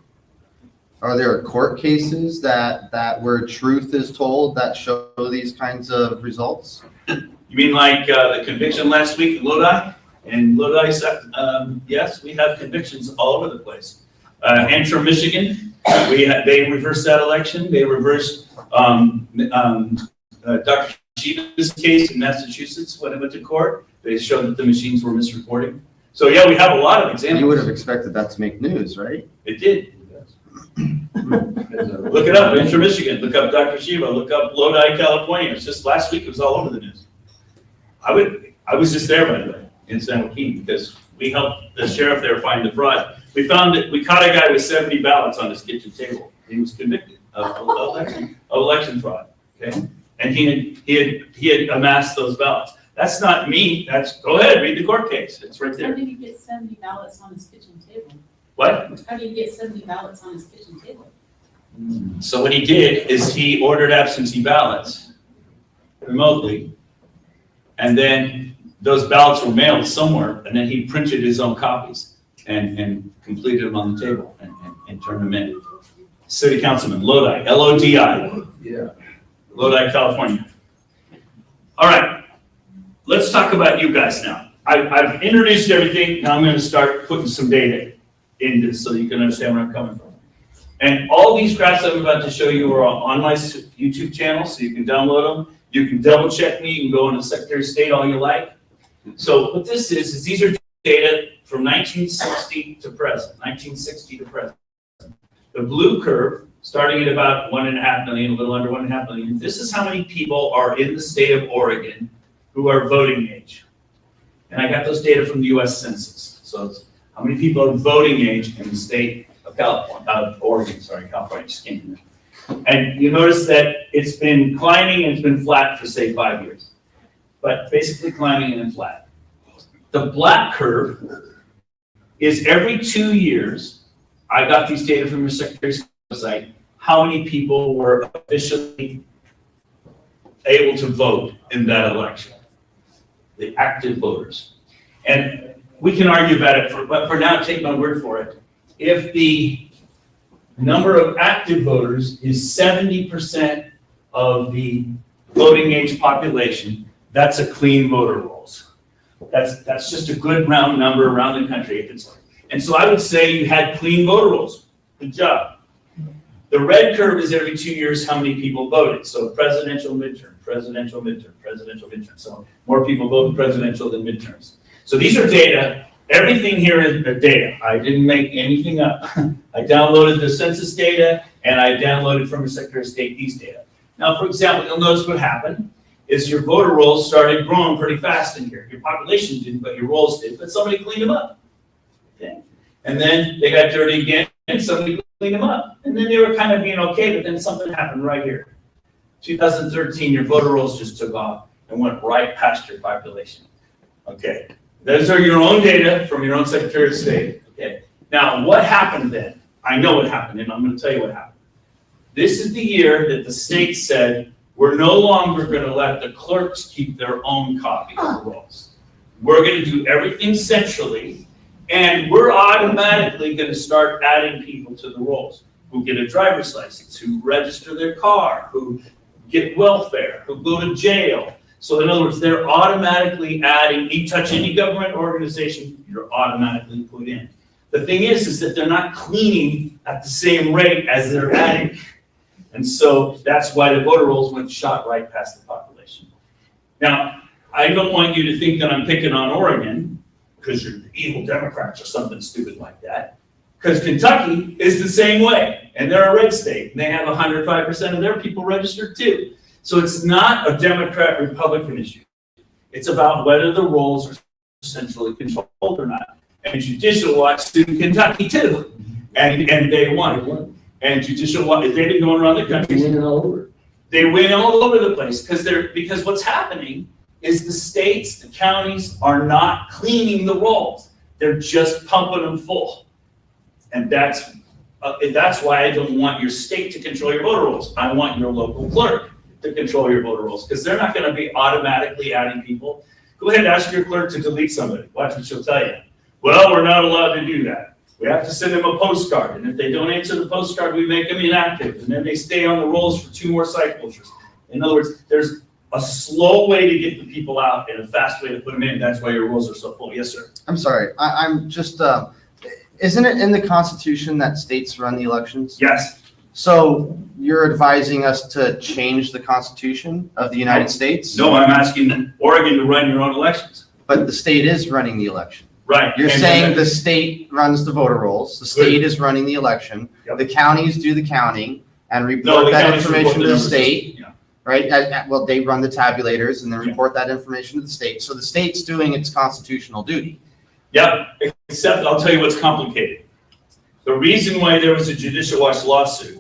Are there court cases that where truth is told that show these kinds of results? You mean like the conviction last week in Lodi? And Lodi, yes, we have convictions all over the place. Antrim, Michigan, they reversed that election. They reversed Dr. Shiva's case in Massachusetts when it went to court. They showed that the machines were misreporting. So yeah, we have a lot of examples. You would have expected that to make news, right? It did. Look it up, Antrim, Michigan. Look up Dr. Shiva. Look up Lodi, California. It's just last week. It was all over the news. I was just there, by the way, in San Joaquin, because we helped the sheriff there find the fraud. We caught a guy with 70 ballots on his kitchen table. He was convicted of election fraud. Okay, and he had amassed those ballots. That's not me. Go ahead, read the court case. It's right How there. did he get 70 ballots on his kitchen table? What? How did he get 70 ballots on his kitchen table? So what he did is he ordered absentee ballots remotely, and then those ballots were mailed somewhere, and then he printed his own copies and completed them on the table and turned them in. City Councilman, Lodi, L-O-D-I, Yeah. Lodi, California. All right, let's talk about you guys now. I've introduced everything, now I'm gonna start putting some data in this so you can understand where I'm coming from. And all these graphs I'm about to show you are on my YouTube channel, so you can download them. You can double check me, you can go into Secretary of State all you like. So what this is these are data from 1960 to present, 1960 to present. The blue curve, starting at about 1.5 million, a little under 1.5 million, this is how many people are in the state of Oregon who are voting age. And I got those data from the US Census. So it's how many people are voting age in the state of Oregon, California, just came from there. And you notice that it's been climbing and it's been flat for say 5 years, but basically climbing and then flat. The black curve is every 2 years, I got these data from your Secretary's website, how many people were officially able to vote in that election, the active voters. And we can argue about it, but for now, take my word for it. If the number of active voters is 70% of the voting age population, that's a clean voter rolls. That's just a good round number around the country. And so I would say you had clean voter rolls. Good job. The red curve is every 2 years how many people voted. So presidential, midterm, presidential, midterm, presidential, midterm. So more people vote presidential than midterms. So these are data. Everything here is data. I didn't make anything up. I downloaded the census data and I downloaded from the Secretary of State these data. Now, for example, you'll notice what happened is your voter rolls started growing pretty fast in here. Your population didn't, but your rolls did, but somebody cleaned them up. Okay. And then they got dirty again and somebody cleaned them up. And then they were kind of being okay, but then something happened right here. 2013, your voter rolls just took off and went right past your population. Okay. Those are your own data from your own Secretary of State. Okay. Now, what happened then? I know what happened, and I'm going to tell you what happened. This is the year that the state said, we're no longer going to let the clerks keep their own copy of the rolls. We're going to do everything centrally, and we're automatically going to start adding people to the rolls who get a driver's license, who register their car, who get welfare, who go to jail. So in other words, they're automatically adding, you touch any government organization, you're automatically put in. The thing is that they're not cleaning at the same rate as they're adding. And so that's why the voter rolls went shot right past the population. Now, I don't want you to think that I'm picking on Oregon because you're the evil Democrats or something stupid like that. Because Kentucky is the same way, and they're a red state, and they have 105% of their people registered too. So it's not a Democrat-Republican issue. It's about whether the rolls are centrally controlled or not. And Judicial Watch sued Kentucky too, and they won. And Judicial Watch, they've been going around the country. Winning all over. They win all over the place because what's happening is the states, the counties are not cleaning the rolls. They're just pumping them full. And that's why I don't want your state to control your voter rolls. I want your local clerk to control your voter rolls, because they're not going to be automatically adding people. Go ahead and ask your clerk to delete somebody. Watch what she'll tell you. Well, we're not allowed to do that. We have to send them a postcard, and if they don't answer the postcard, we make them inactive, and then they stay on the rolls for 2 more cycles. In other words, there's a slow way to get the people out and a fast way to put them in. That's why your rolls are so full. Yes, sir. I'm sorry, I'm just, isn't it in the Constitution that states run the elections? Yes. So you're advising us to change the Constitution of the United States? No, I'm asking Oregon to run your own elections. But the state is running the election. Right. You're And saying then- the state runs the voter rolls, the state is running the election, Yep. the counties do the counting and No, report the that counties report information to the numbers. state, Yeah. right? Well, they run the tabulators and then Yeah. report that information to the state. So the state's doing its constitutional duty. Yep, except I'll tell you what's complicated. The reason why there was a Judicial Watch lawsuit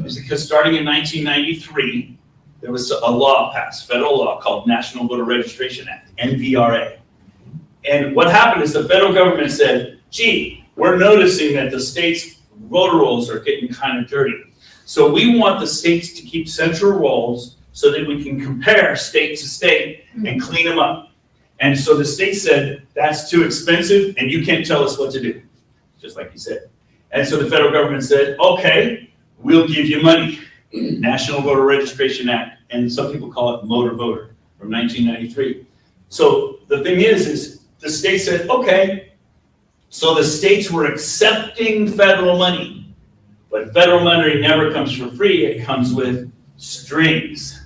is because starting in 1993, there was a law passed, federal law called National Voter Registration Act, NVRA. And what happened is the federal government said, gee, we're noticing that the state's voter rolls are getting kind of dirty. So we want the states to keep central rolls so that we can compare state to state and clean them up. And so the state said, that's too expensive and you can't tell us what to do, just like you said. And so the federal government said, okay, we'll give you money. National Voter Registration Act, and some people call it Motor Voter, from 1993. So the thing is the state said, okay, so the states were accepting federal money, but federal money never comes for free, it comes with strings.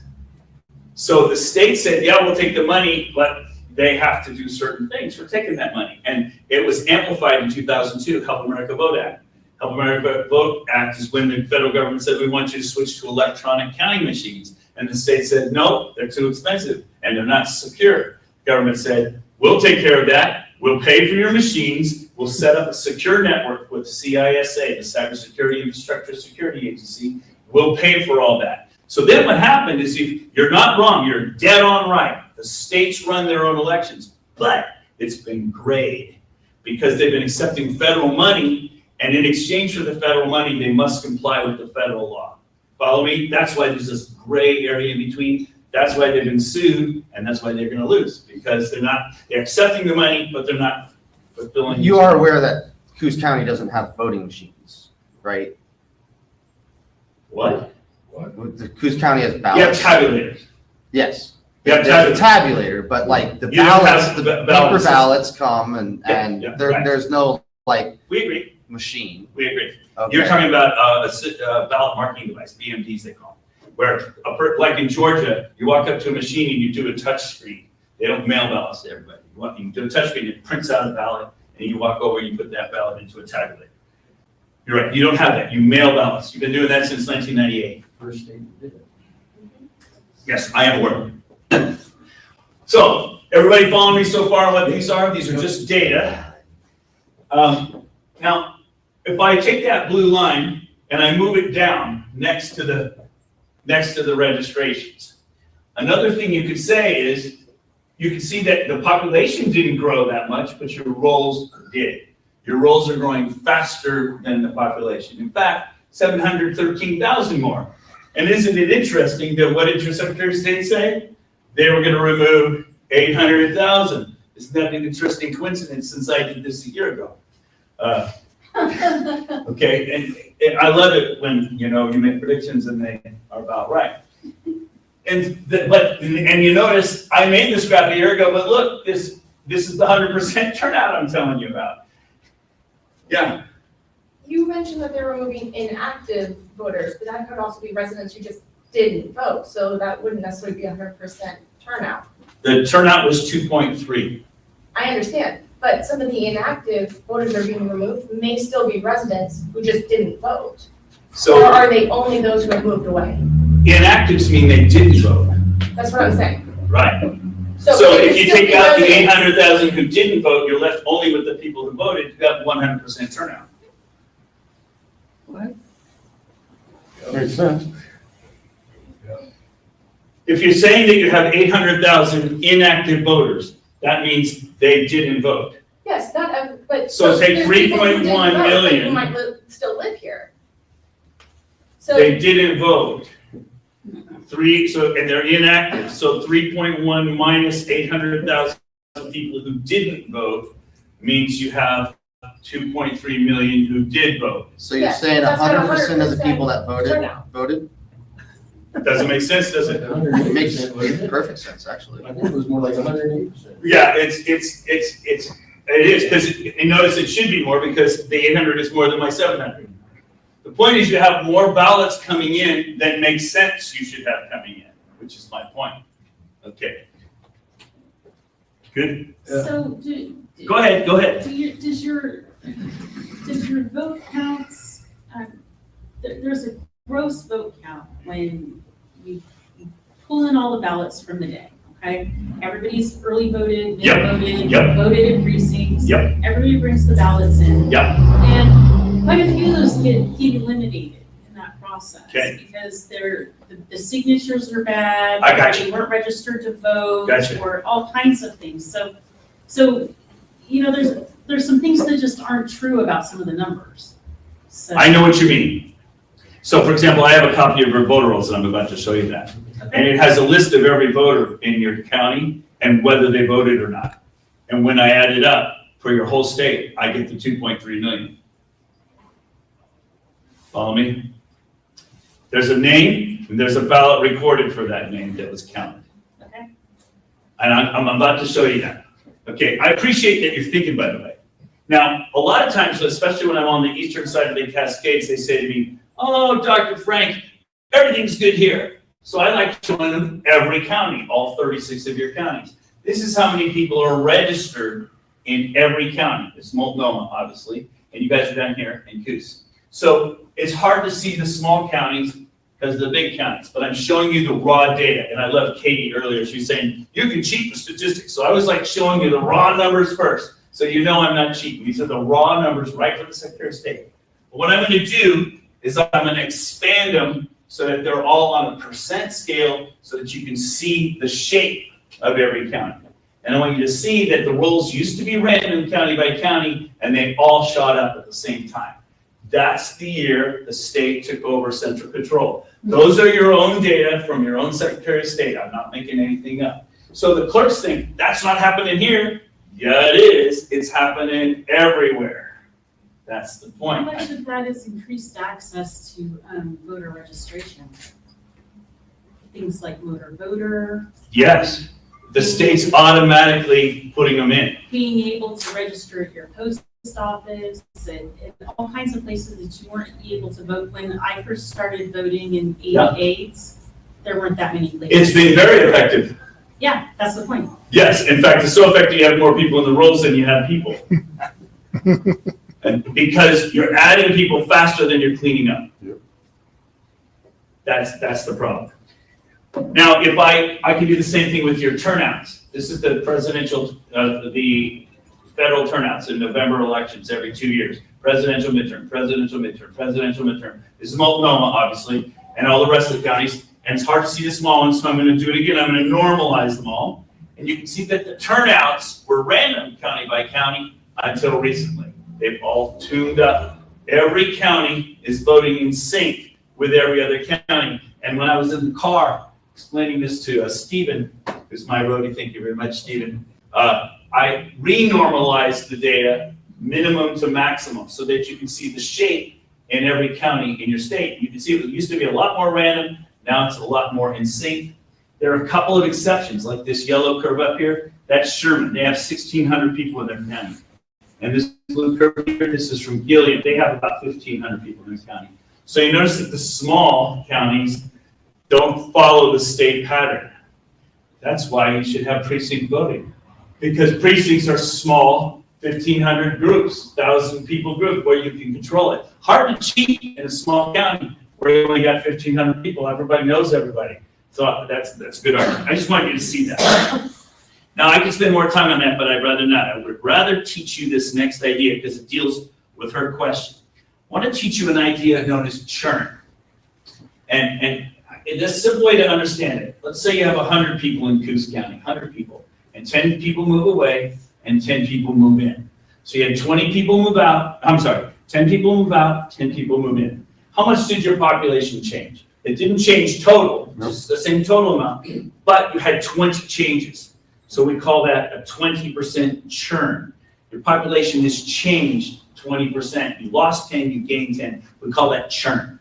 So the state said, yeah, we'll take the money, but they have to do certain things for taking that money. And it was amplified in 2002, Help America Vote Act. Help America Vote Act is when the federal government said, we want you to switch to electronic counting machines. And the state said, no, they're too expensive and they're not secure. The government said, we'll take care of that. We'll pay for your machines. We'll set up a secure network with CISA, the Cybersecurity Infrastructure Security Agency. We'll pay for all that. So then what happened is, if you're not wrong, you're dead on right. The states run their own elections, but it's been grayed because they've been accepting federal money, and in exchange for the federal money, they must comply with the federal law. Follow me? That's why there's this gray area in between. That's why they've been sued, and that's why they're going to lose, because they're accepting the money, but they're not fulfilling. You are aware that Coos County doesn't have voting machines, right? What? The Coos County has You have ballots. tabulators. Yes. You have There's a tabulators. tabulator, but like the You don't ballots, have the the paper ballots. ballots come and Yeah, right. there's no like We agree. machine. We agree. Okay. You're talking about a ballot marking device, BMDs they call them, where like in Georgia, you walk up to a machine and you do a touch screen. They don't mail ballots to everybody. You do a touch screen, it prints out a ballot, and you walk over and you put that ballot into a tabulator. You're right, you don't have that. You mail ballots. You've been doing that since 1998. First state that did it. Yes, I am aware. So, everybody following me so far on what these are? These are just data. Now, if I take that blue line and I move it down next to the registrations, another thing you could say is, you can see that the population didn't grow that much, but your rolls did. Your rolls are growing faster than the population. In fact, 713,000 more. And isn't it interesting that what did your Secretary of State say? They were going to remove 800,000. Isn't that an interesting coincidence, since I did this a year ago? Okay, and I love it when, you make predictions and they are about right. And you notice, I made this graph a year ago, but look, this is the 100% turnout I'm telling you about. Yeah. You mentioned that they were removing inactive voters, but that could also be residents who just didn't vote, so that wouldn't necessarily be 100% turnout. The turnout was 2.3. I understand, but some of the inactive voters that are being removed may still be residents who just didn't vote. Or So are they only those who have moved away? inactives mean they didn't vote, That's what I'm saying. right? So So they if could you still take be out the residents. 800,000 who didn't vote, you're left only with the people who voted, you got 100% turnout. Makes sense. If you're saying that you have 800,000 inactive voters, that means they didn't vote. Yes, but. So take there's people who didn't 3.1 vote, but million. Who might still live here. So. They didn't vote. And they're inactive, so 3.1 minus 800,000 people who didn't vote means you have 2.3 million who did vote. So you're Yeah, saying that's not 100% of the 100% people that turnout. voted? Doesn't make sense, does it? It makes 108%. perfect sense, actually. I think it was more like 108%. Yeah, it is, because, and notice it should be more because the 800 is more than my 700. The point is you have more ballots coming in than makes sense you should have coming in, which is my point. Okay. Good? So Go ahead. does your vote counts, there's a gross vote count when you pull in all the ballots from the day, okay? Everybody's early voted, Yep, voted, yep. voted in precincts. Yep. Everybody brings the ballots in. Yep. And quite a few of those get eliminated in that process. Okay. Because the signatures are bad. I got you. They weren't registered to vote. Gotcha. Or all kinds of things. So, you know, there's some things that just aren't true about some of the numbers. So. I know what you mean. So for example, I have a copy of your voter rolls and I'm about to show you that. And it has a list of every voter in your county and whether they voted or not. And when I add it up for your whole state, I get the 2.3 million. Follow me? There's a name and there's a ballot recorded for that name that was counted. Okay. And I'm about to show you that. Okay, I appreciate that you're thinking, by the way. Now, a lot of times, especially when I'm on the eastern side of the Cascades, they say to me, "Oh, Dr. Frank, everything's good here." So I like showing them every county, all 36 of your counties. This is how many people are registered in every county. It's Multnomah, obviously, and you guys are down here in Coos. So it's hard to see the small counties because of the big counties, but I'm showing you the raw data. And I love Katie earlier. She was saying, you can cheat the statistics. So I was like showing you the raw numbers first. So you know I'm not cheating. These are the raw numbers right from the Secretary of State. But what I'm going to do is I'm going to expand them so that they're all on a percent scale so that you can see the shape of every county. And I want you to see that the rolls used to be random county by county and they all shot up at the same time. That's the year the state took over central control. Those are your own data from your own Secretary of State. I'm not making anything up. So the clerks think, that's not happening here. Yeah, it is. It's happening everywhere. That's the How point. much of that is increased access to voter registration? Things like motor voter, Yes, the state's automatically putting them in. being able to register at your post office, and all kinds of places that you weren't able to vote. When I first started voting in Yeah. '88, there weren't that many places. It's been very effective. Yeah, that's the point. Yes, in fact, it's so effective you have more people in the rolls than you have people. And because you're adding people faster than you're cleaning up. Yep. That's the problem. Now, if I can do the same thing with your turnouts. This is the presidential, the federal turnouts in November elections every 2 years. Presidential midterm, presidential midterm, presidential midterm. This is Multnomah, obviously, and all the rest of the counties. And it's hard to see the small ones, so I'm going to do it again. I'm going to normalize them all. And you can see that the turnouts were random county by county until recently. They've all tuned up. Every county is voting in sync with every other county. And when I was in the car explaining this to Stephen, who's my roadie, thank you very much, Stephen, I renormalized the data minimum to maximum so that you can see the shape in every county in your state. You can see it used to be a lot more random. Now it's a lot more in sync. There are a couple of exceptions, like this yellow curve up here. That's Sherman. They have 1,600 people in their county. And this blue curve here, this is from Gilead. They have about 1,500 people in their county. So you notice that the small counties don't follow the state pattern. That's why you should have precinct voting. Because precincts are small 1,500 groups, 1,000 people group where you can control it. Hard to cheat in a small county where you only got 1,500 people. Everybody knows everybody. So that's a good argument. I just want you to see that. Now, I could spend more time on that, but I'd rather not. I would rather teach you this next idea because it deals with her question. I want to teach you an idea known as churn. And it's a simple way to understand it. Let's say you have 100 people in Coos County, 100 people, and 10 people move away and 10 people move in. So you had 20 people move out, 10 people move out, 10 people move in. How much did your population change? It didn't change total, just the same total amount, but you had 20 changes. So we call that a 20% churn. Your population has changed 20%. You lost 10, you gained 10. We call that churn.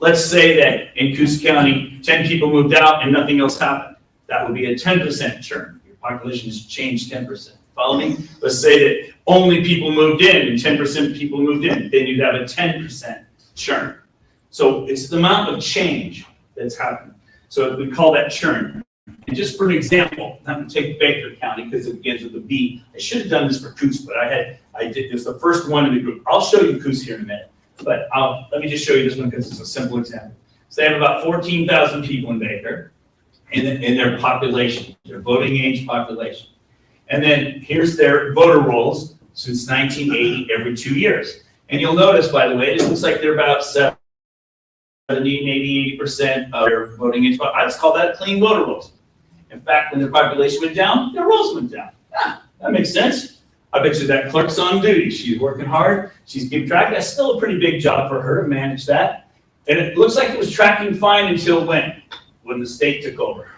Let's say that in Coos County, 10 people moved out and nothing else happened. That would be a 10% churn. Your population has changed 10%. Follow me? Let's say that only people moved in and 10% people moved in. Then you'd have a 10% churn. So it's the amount of change that's happened. So we call that churn. And just for an example, I'm going to take Baker County because it begins with a B. I should have done this for Coos, but I did this the first one in the group. I'll show you Coos here in a minute, but let me just show you this one because it's a simple example. So they have about 14,000 people in Baker in their population, their voting age population. And then here's their voter rolls since 1980 every 2 years. And you'll notice, by the way, it looks like they're about 70, 80, 80% of their voting age. I just call that clean voter rolls. In fact, when their population went down, their rolls went down. That makes sense. I bet you that clerk's on duty. She's working hard. She's keeping track. That's still a pretty big job for her to manage that. And it looks like it was tracking fine until when? When the state took over.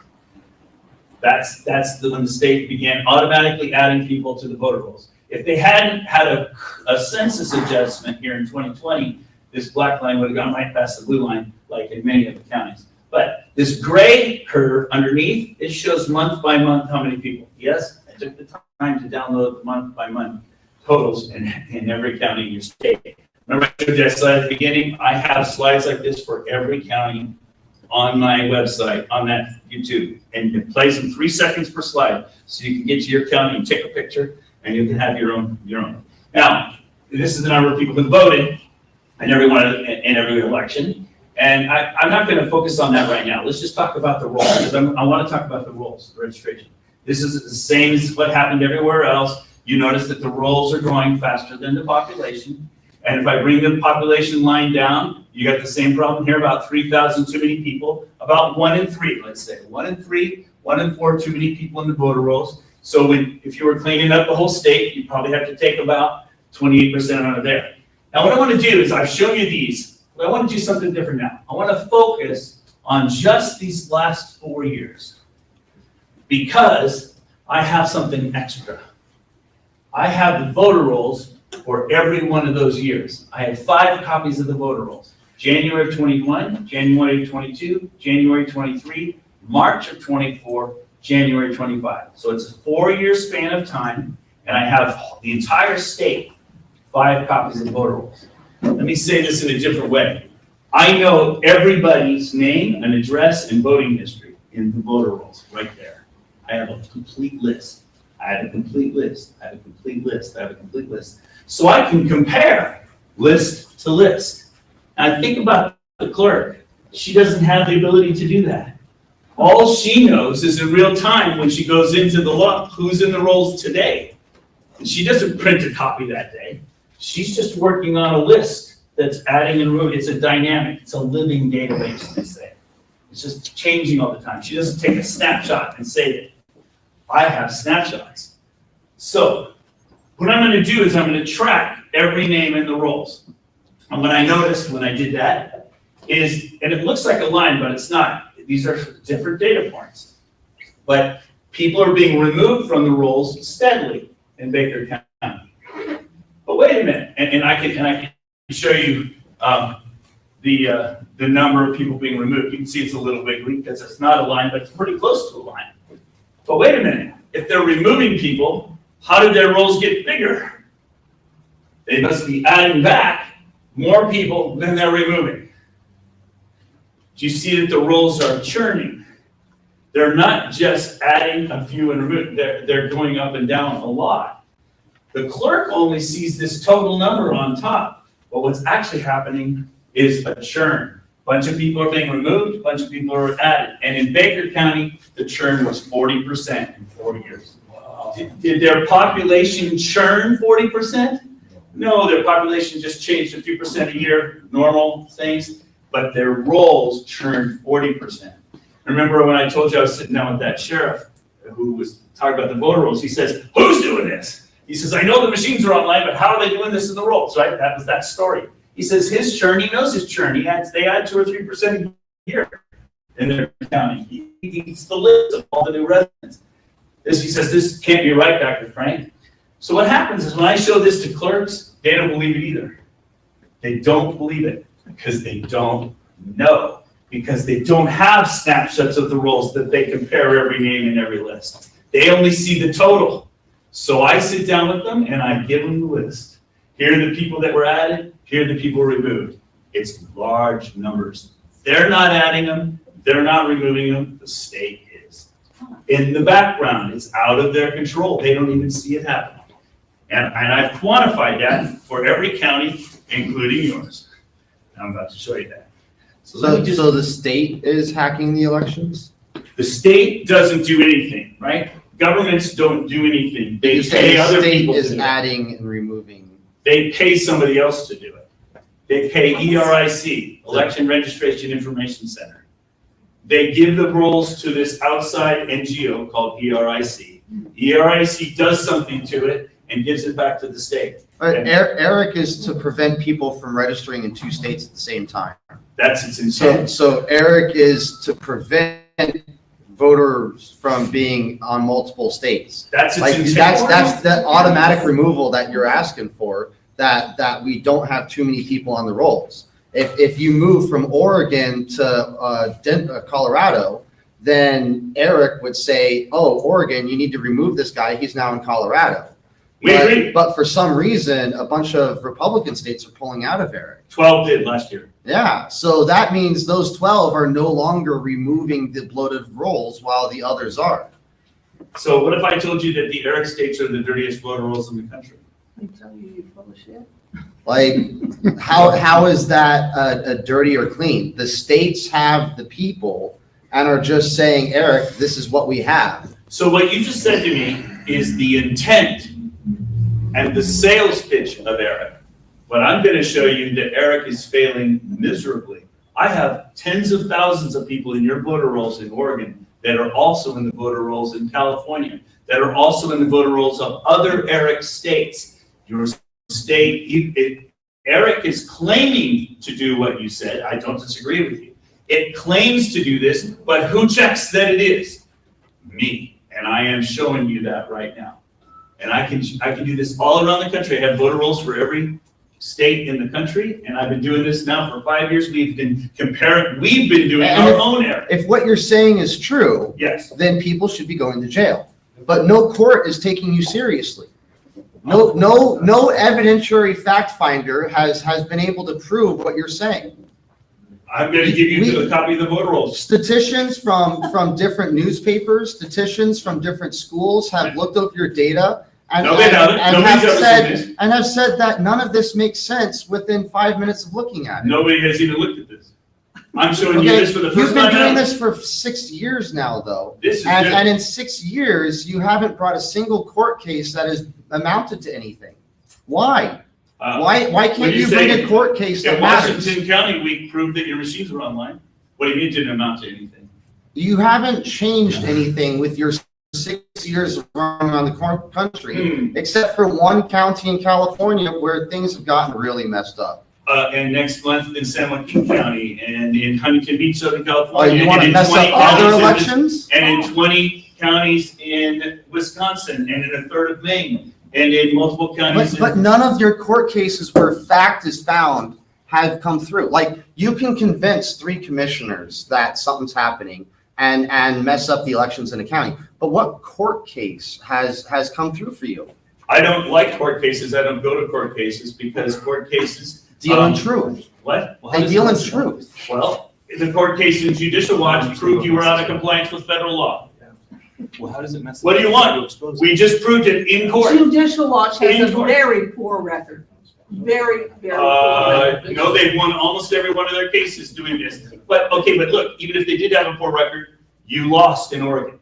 That's when the state began automatically adding people to the voter rolls. If they hadn't had a census adjustment here in 2020, this black line would have gone right past the blue line, like in many of the counties. But this gray curve underneath, it shows month by month how many people. Yes, I took the time to download the month by month totals in every county in your state. Remember I showed you that slide at the beginning? I have slides like this for every county on my website, on that YouTube. And it plays in 3 seconds per slide. So you can get to your county and take a picture and you can have your own. Now, this is the number of people who voted in every election. And I'm not going to focus on that right now. Let's just talk about the rolls, because I want to talk about the rolls, the registration. This is the same as what happened everywhere else. You notice that the rolls are growing faster than the population. And if I bring the population line down, you got the same problem here, about 3,000 too many people, about 1 in 3, let's say. 1 in 3, 1 in 4 too many people in the voter rolls. So if you were cleaning up the whole state, you'd probably have to take about 28% out of there. Now what I want to do is I've shown you these. But I want to do something different now. I want to focus on just these last 4 years because I have something extra. I have the voter rolls for every one of those years. I have 5 copies of the voter rolls. January of 21, January of 22, January 23, March of 24, January 25. So it's a 4-year span of time, and I have the entire state, 5 copies of the voter rolls. Let me say this in a different way. I know everybody's name and address and voting history in the voter rolls right there. I have a complete list. I have a complete list. I have a complete list. I have a complete list. So I can compare list to list. Now think about the clerk. She doesn't have the ability to do that. All she knows is in real time when she goes into the look, who's in the rolls today. And she doesn't print a copy that day. She's just working on a list that's adding and removing. It's a dynamic, it's a living database, they say. It's just changing all the time. She doesn't take a snapshot and save it. I have snapshots. So what I'm going to do is I'm going to track every name in the rolls. And what I noticed when I did that is, and it looks like a line, but it's not. These are different data points. But people are being removed from the rolls steadily in Baker County. But wait a minute, and I can show you the number of people being removed. You can see it's a little wiggly because it's not a line, but it's pretty close to a line. But wait a minute, if they're removing people, how did their rolls get bigger? They must be adding back more people than they're removing. Do you see that the rolls are churning? They're not just adding a few and removing, they're going up and down a lot. The clerk only sees this total number on top, but what's actually happening is a churn. Bunch of people are being removed, bunch of people are added, and in Baker County, the churn was 40% in 4 years. Did their population churn 40%? No, their population just changed a few percent a year, normal things, but their rolls churned 40%. Remember when I told you I was sitting down with that sheriff who was talking about the voter rolls, he says, who's doing this? He says, I know the machines are online, but how are they doing this in the rolls, right? That was that story. He says his churn, he knows his churn. They add 2 or 3% a year in their county. He gets the list of all the new residents. He says, this can't be right, Dr. Frank. So what happens is when I show this to clerks, they don't believe it either. They don't believe it because they don't know, because they don't have snapshots of the rolls that they compare every name in every list. They only see the total. So I sit down with them and I give them the list. Here are the people that were added. Here are the people removed. It's large numbers. They're not adding them. They're not removing them. The state is. In the background, it's out of their control. They don't even see it happening. And I've quantified that for every county, including yours. I'm about to show you that. So the state is hacking the elections? The state doesn't do anything, right? Governments don't do anything. They pay other people to do it. The state is adding and removing. They pay somebody else to do it. They pay ERIC, Election Registration Information Center. They give the rolls to this outside NGO called ERIC. ERIC does something to it and gives it back to the state. Eric is to prevent people from registering in 2 states at the same time. That's its intent. So Eric is to prevent voters from being on multiple states. That's its Like, intent. that's that automatic removal that you're asking for, that we don't have too many people on the rolls. If you move from Oregon to Colorado, then Eric would say, oh, Oregon, you need to remove this guy, he's now in Colorado. We agree. But for some reason, a bunch of Republican states are pulling out of Eric. 12 did last year. Yeah, so that means those 12 are no longer removing the bloated rolls while the others are. So what if I told you that the Eric states are the dirtiest voter rolls in the country? Like, how is that a dirty or clean? The states have the people and are just saying, Eric, this is what we have. So what you just said to me is the intent and the sales pitch of Eric. But I'm going to show you that Eric is failing miserably. I have tens of thousands of people in your voter rolls in Oregon that are also in the voter rolls in California, that are also in the voter rolls of other Eric states. Your state, Eric is claiming to do what you said. I don't disagree with you. It claims to do this, but who checks that it is? Me. And I am showing you that right now. And I can do this all around the country. I have voter rolls for every state in the country, and I've been doing this now for 5 years. We've been doing our own Eric. If what you're saying is true, Yes. then people should be going to jail. But no court is taking you seriously. No evidentiary fact finder has been able to prove what you're saying. I'm going to give you a copy of the voter rolls. Statisticians from different newspapers, statisticians from different schools have looked over your data and No, they haven't. Nobody's ever seen this. have said that none of this makes sense within 5 minutes of looking at it. Nobody has even looked at this. I'm showing you Okay, this for the you've first been time doing ever. this for 6 years now, though. This is And good. in 6 years, you haven't brought a single court case that has amounted to anything. Why? Why when can't you you bring say a court case that In matters? Washington County, we proved that your machines were online. What do you mean it didn't amount to anything? You haven't changed anything with your 6 years of running around the country, except for one county in California where things have gotten really messed up. And next month in San Joaquin County and in Huntington Beach, Southern California. You want and to in mess 20 up other counties in- elections? And in 20 counties in Wisconsin and in a third of Maine and in multiple counties. But none of your court cases where fact is found have come through. Like, you can convince 3 commissioners that something's happening and mess up the elections in a county. But what court case has come through for you? I don't like court cases. I don't go to court cases because court cases. Deal in truth. What? Well, how They does deal in that- truth. Well, the court case in Judicial Watch proved you were out of compliance with federal law. Well, how does it mess? What do you want? We just proved it in court. Judicial Watch has In a court. very poor record. Very, very poor record. You know, they've won almost every one of their cases doing this. But, okay, but look, even if they did have a poor record, you lost in Oregon.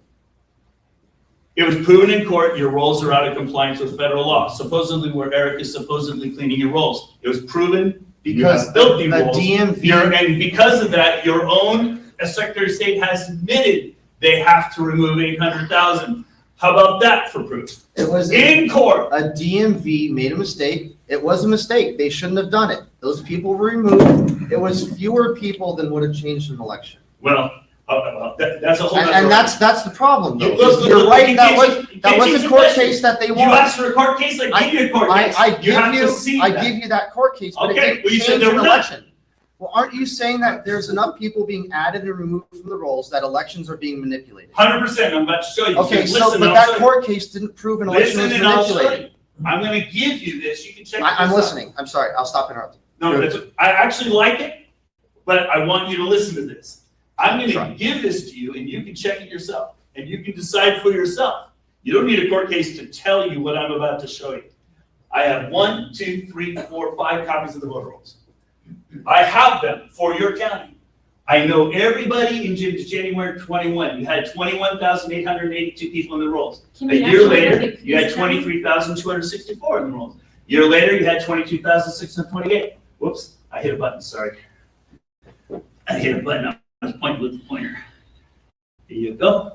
It was proven in court, your rolls are out of compliance with federal law, supposedly where Eric is supposedly cleaning your rolls. It was proven you Because have filthy a rolls. DMV, And because of that, your own Secretary of State has admitted they have to remove 800,000. How about that for proof? it was, In court. a DMV made a mistake. It was a mistake. They shouldn't have done it. Those people were removed. It was fewer people than would have changed an election. Well, that's a whole And, other. and that's the problem though. You- look, You're look, right, you that can't was, change- you that can't was change a the court question. case that they You won. asked for a court case, I give you a court case. I You have to give see you, I that. give you that court case, but it Okay, didn't well, you said change there an were none. election. Well, aren't you saying that there's enough people being added and removed from the rolls that elections are being manipulated? 100%, I'm about to show you. Okay, so, Listen, but I'll that show you. court case didn't prove an election was Listen and I'll show manipulated. you. I'm gonna give you this, you can check this I'm out. listening. I'm sorry. I'll stop interrupting. No, I actually like it, but I want you to listen to this. I'm Sure. gonna give this to you and you can check it yourself, and you can decide for yourself. You don't need a court case to tell you what I'm about to show you. I have 1, 2, 3, 4, 5 copies of the voter rolls. I have them for your county. I know everybody in January 21. You had 21,882 people in the rolls. Can A we year actually later, look at you had Coos County? 23,264 in the rolls. A year later, you had 22,628. Whoops, I hit a button, sorry. I hit a button, I was pointing with the pointer. Here you go.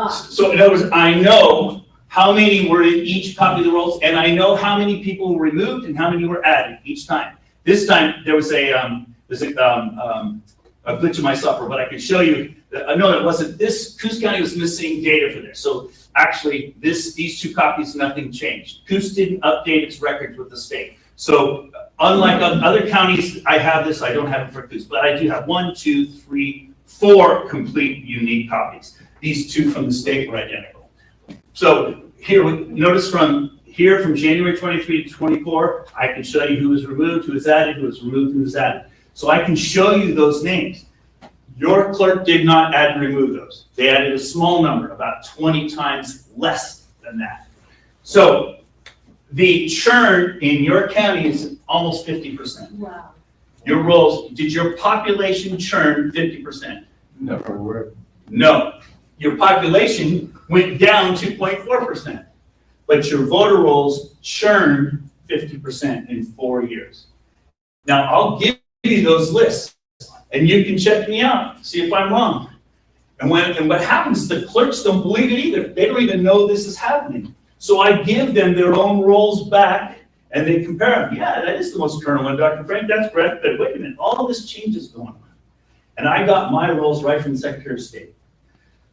So in other words, I know how many were in each copy of the rolls, and I know how many people were removed and how many were added each time. This time, there was a glitch in my software, but I can show you, no, it wasn't, Coos County was missing data for this. So actually, these 2 copies, nothing changed. Coos didn't update its records with the state. So unlike other counties, I have this, I don't have it for Coos, but I do have 1, 2, 3, 4 complete unique copies. These 2 from the state were identical. So here, notice from January 23 to 24, I can show you who was removed, who was added, who was removed, who was added. So I can show you those names. Your clerk did not add and remove those. They added a small number, about 20 times less than that. So the churn in your county is almost 50%. Wow. Your rolls, did your population churn 50%? Never were. No. Your population went down 2.4%. But your voter rolls churned 50% in 4 years. Now, I'll give you those lists, and you can check me out, see if I'm wrong. And what happens is the clerks don't believe it either. They don't even know this is happening. So I give them their own rolls back, and they compare them. Yeah, that is the most current one, Dr. Frank, that's correct, but wait a minute, all this change is going on. And I got my rolls right from the Secretary of State.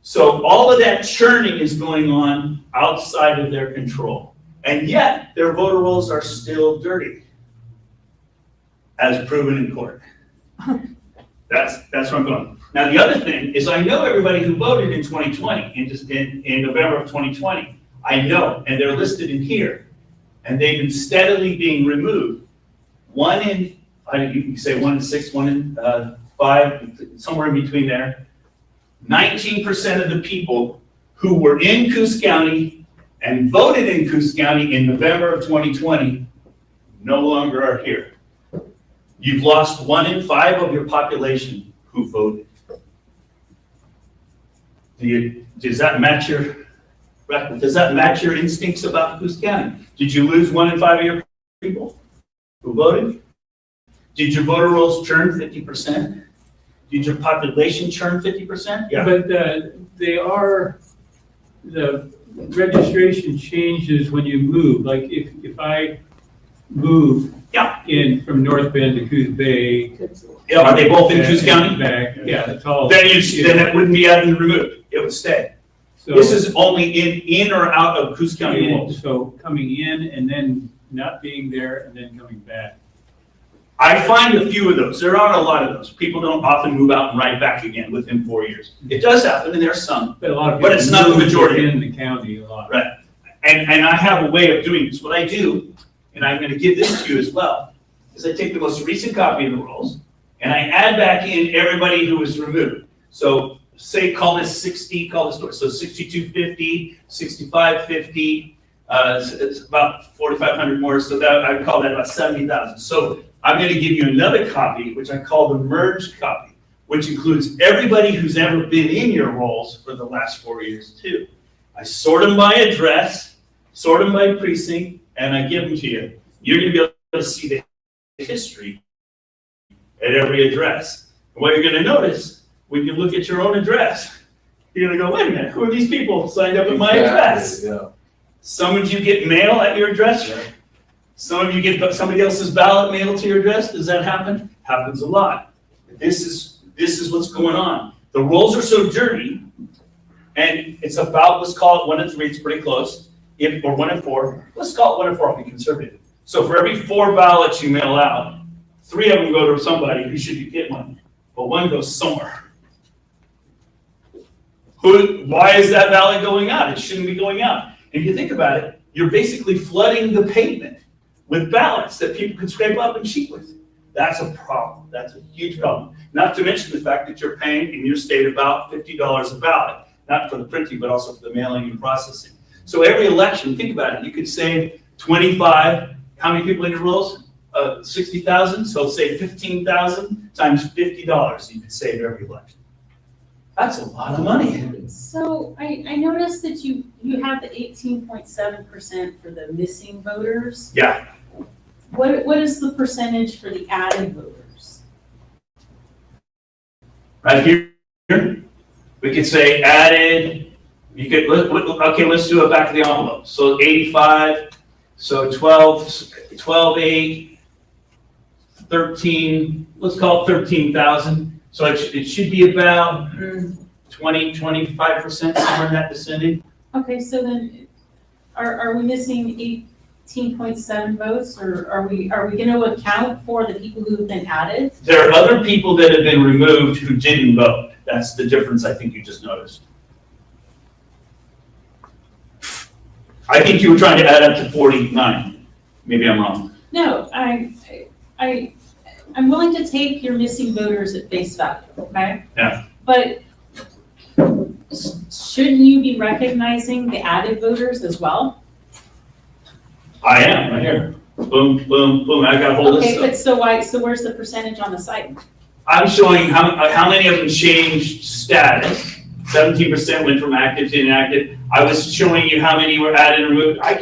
So all of that churning is going on outside of their control. And yet, their voter rolls are still dirty, as proven in court. That's where I'm going. Now, the other thing is I know everybody who voted in 2020, in November of 2020. I know, and they're listed in here. And they've been steadily being removed. You can say 1 in 6, 1 in 5, somewhere in between there. 19% of the people who were in Coos County and voted in Coos County in November of 2020 no longer are here. You've lost 1 in 5 of your population who voted. Does that match your instincts about Coos County? Did you lose 1 in 5 of your people who voted? Did your voter rolls churn 50%? Did your population churn 50%? Yeah. But the registration changes when you move. Like if I move in from North Bend to Coos Bay. Yeah, are they both in Coos County? Back, yeah, it's all. Then it wouldn't be added and removed. It would stay. So, This is only in or out of Coos County walls. So coming in and then not being there and then coming back. I find a few of those. There aren't a lot of those. People don't often move out and right back again within 4 years. It does happen, and there's some. But a lot of But people it's not the move majority. in the county a lot. Right. And I have a way of doing this. What I do, and I'm going to give this to you as well, is I take the most recent copy of the rolls, and I add back in everybody who was removed. So say, call this 60, call this, so 6250, 6550, it's about 4,500 more, so that, I'd call that about 70,000. So I'm gonna give you another copy, which I call the merged copy, which includes everybody who's ever been in your rolls for the last 4 years too. I sort them by address, sort them by precinct, and I give them to you. You're gonna be able to see the history at every address. And what you're gonna notice, when you look at your own address, you're gonna go, wait a minute, who are these people signed up at my address? Yeah. Some of you get mail at your address. Yeah. Some of you get somebody else's ballot mailed to your address. Does that happen? Happens a lot. This is what's going on. The rolls are so dirty, and it's about, let's call it 1 in 3, it's pretty close, or 1 in 4. Let's call it 1 in 4, I'll be conservative. So for every 4 ballots you mail out, 3 of them go to somebody who should get one, but 1 goes somewhere. Why is that ballot going out? It shouldn't be going out. If you think about it, you're basically flooding the pavement with ballots that people can scrape up and cheat with. That's a problem. That's a huge problem. Not to mention the fact that you're paying in your state about $50 a ballot, not for the printing, but also for the mailing and processing. So every election, think about it, you could save 25, how many people in your rolls? 60,000, so say 15,000 times $50 you could save every election. That's a lot of money. So I noticed that you have the 18.7% for the missing voters. Yeah. What is the percentage for the added voters? Right here, we could say added, you could, okay, let's do it back to the envelope. So 85, so 12, 8, 13, let's call it 13,000. So it should be about 20, 25%, somewhere in that vicinity. Okay, so then are we missing 18.7 votes, or are we gonna account for the people who have been added? There are other people that have been removed who didn't vote. That's the difference I think you just noticed. I think you were trying to add up to 49. Maybe I'm wrong. No, I'm willing to take your missing voters at face value, okay? Yeah. But shouldn't you be recognizing the added voters as well? I am, right here. Boom, boom, boom, I got a whole list Okay, of. but so where's the percentage on the site? I'm showing how many of them changed status. 17% went from active to inactive. I was showing you how many were added and removed. I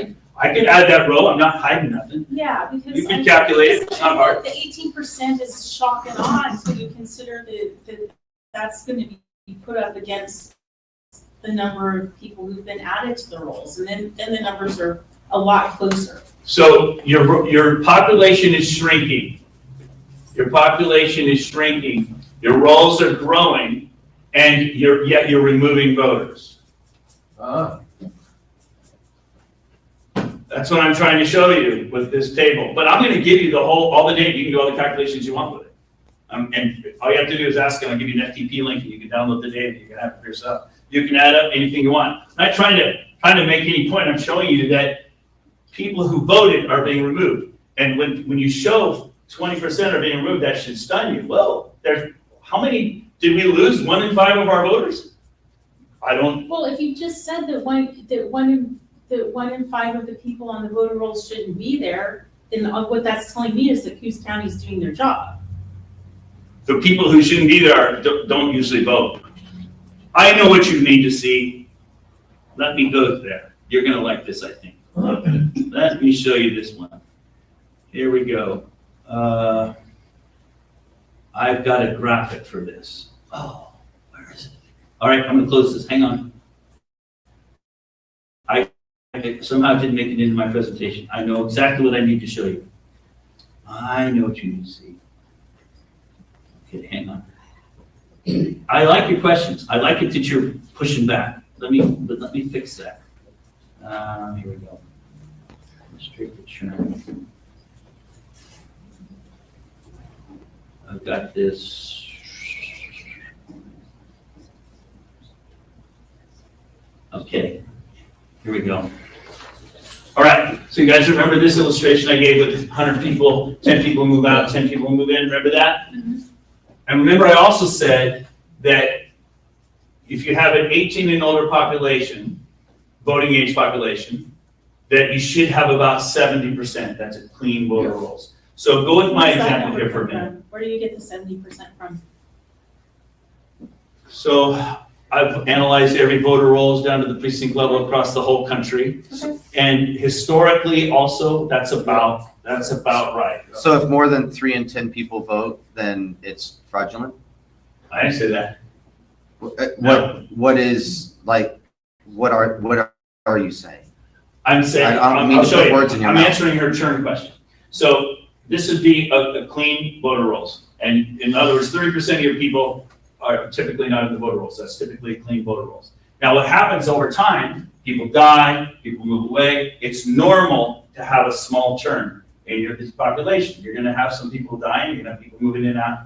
could add that row, I'm not hiding nothing. Yeah, because. You can calculate it, it's not hard. The 18% is shock and awe until you consider that that's gonna be put up against the number of people who've been added to the rolls, and then the numbers are a lot closer. So your population is shrinking. Your population is shrinking. Your rolls are growing, and yet you're removing voters. That's what I'm trying to show you with this table. But I'm gonna give you all the data. You can do all the calculations you want with it. And all you have to do is ask, and I'll give you an FTP link, and you can download the data. You can have it for yourself. You can add up anything you want. I'm not trying to make any point. I'm showing you that people who voted are being removed. And when you show 20% are being removed, that should stun you. Whoa, how many did we lose? 1 in 5 of our voters? I don't. Well, if you just said that one in 5 of the people on the voter rolls shouldn't be there, then what that's telling me is that Coos County is doing their job. The people who shouldn't be there don't usually vote. I know what you need to see. Let me go there. You're gonna like this, I think. Let me show you this one. Here we go. I've got a graphic for this. Oh, where is it? All right, I'm gonna close this. Hang on. I somehow didn't make it into my presentation. I know exactly what I need to show you. I know what you need to see. Okay, hang on. I like your questions. I like it that you're pushing back. Let me fix that. Here we go. Straight return. I've got this. Okay, here we go. All right, so you guys remember this illustration I gave with 100 people, 10 people move out, 10 people move in, remember that? Mm-hmm. And remember I also said that if you have an 18 and older population, voting age population, that you should have about 70%, that's a clean voter rolls. So go with my Where's that example number here for a come minute. from? Where do you get the 70% from? So I've analyzed every voter rolls down to the precinct level across the whole country. Okay. And historically also, that's about right. So if more than 3 in 10 people vote, then it's fraudulent? I didn't say that. What is, like, what are you saying? I'm saying, I don't mean I'll to show put you. words in your I'm mouth. answering her turn question. So this would be a clean voter rolls. And in other words, 30% of your people are typically not in the voter rolls. That's typically clean voter rolls. Now, what happens over time, people die, people move away. It's normal to have a small churn in your population. You're gonna have some people dying, you're gonna have people moving in and out.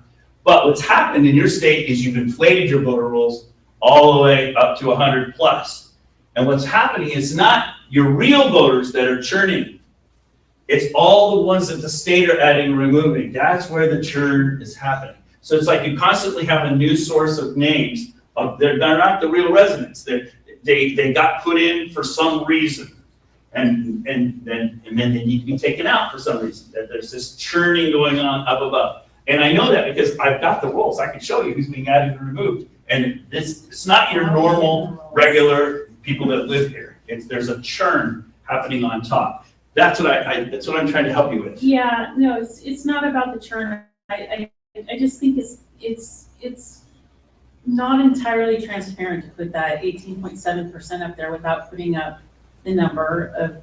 But what's happened in your state is you've inflated your voter rolls all the way up to 100 plus. And what's happening is not your real voters that are churning. It's all the ones that the state are adding and removing. That's where the churn is happening. So it's like you constantly have a new source of names. They're not the real residents. They got put in for some reason. And then they need to be taken out for some reason. That there's this churning going on up above. And I know that because I've got the rolls. I can show you who's being added and removed. And it's not your normal, regular people that live here. There's a churn happening on top. That's what that's what I'm trying to help you with. Yeah, no, it's not about the churn. I just think it's not entirely transparent to put that 18.7% up there without putting up the number of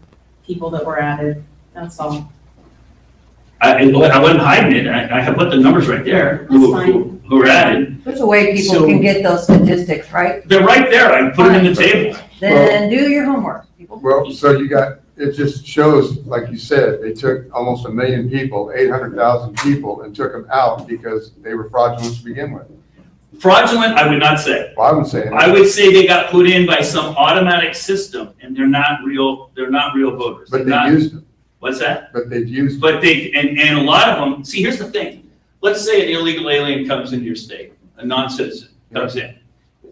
people that were added. That's all. I wasn't hiding it. I have put the numbers right there. Who are added. There's a way people So- can get those statistics, right? They're right there. I put them in the table. Then do your homework, people. Well, so it just shows, like you said, they took almost 1 million people, 800,000 people, and took them out because they were fraudulent to begin with. Fraudulent, I would not say. Well, I would say. I would say they got put in by some automatic system and they're not real voters. But They're they not- used them, What's that? but they've used. But and a lot of them, see, here's the thing. Let's say an illegal alien comes into your state, a non-citizen comes in.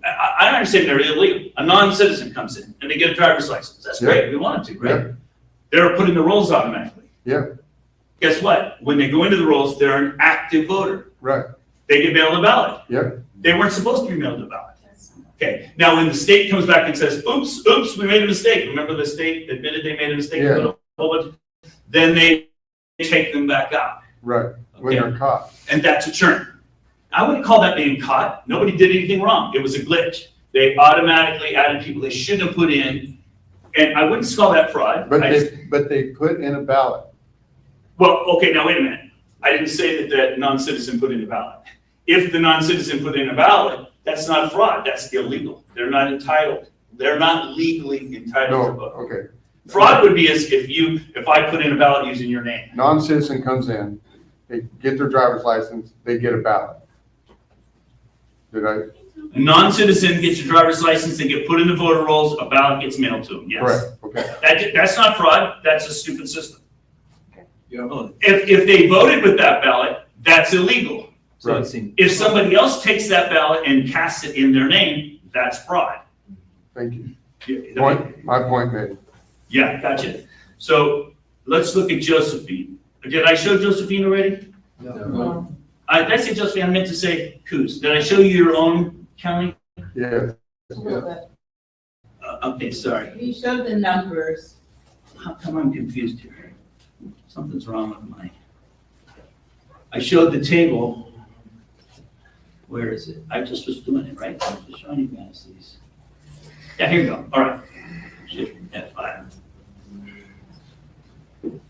I don't understand they're illegal. A non-citizen comes in and they get a driver's license. That's Yeah. great. We want them to, right? Yeah. They're put in the rolls automatically. Yeah. Guess what? When they go into the rolls, they're an active voter. Right, They get mailed a ballot. Yep. They weren't supposed to be mailed a ballot. Okay, now when the state comes back and says, oops, we made a mistake. Remember the state admitted they made a mistake? Yeah. Put a whole bunch- Then they take them back out. right, when Okay. they're caught. And that's a churn. I wouldn't call that being caught. Nobody did anything wrong. It was a glitch. They automatically added people they shouldn't have put in. And I wouldn't call that fraud. But they put in a ballot. Well, okay, now wait a minute. I didn't say that that non-citizen put in a ballot. If the non-citizen put in a ballot, that's not fraud. That's illegal. They're not entitled. They're not legally entitled to No, vote. okay. Fraud would be as if I put in a ballot using your name. Non-citizen comes in, they get their driver's license, they get a ballot. Did I? A non-citizen gets your driver's license, they get put in the voter rolls, a ballot gets mailed to them, yes. Correct, okay. That's not fraud, that's a stupid system. Yeah. If they voted with that ballot, that's illegal. So it seems. If somebody else takes that ballot and casts it in their name, that's fraud. Thank you. Yeah, My point made. Yeah, gotcha. So let's look at Josephine. Did I show Josephine already? No. Did I say Josephine? I meant to say Coos. Did I show you your own county? Yeah. A little bit. Okay, sorry. You showed the numbers. How come I'm confused here? Something's wrong with I showed the table. Where is it? I just was doing it, right? I was just showing you guys these. Yeah, here you go. All right. Shift F5.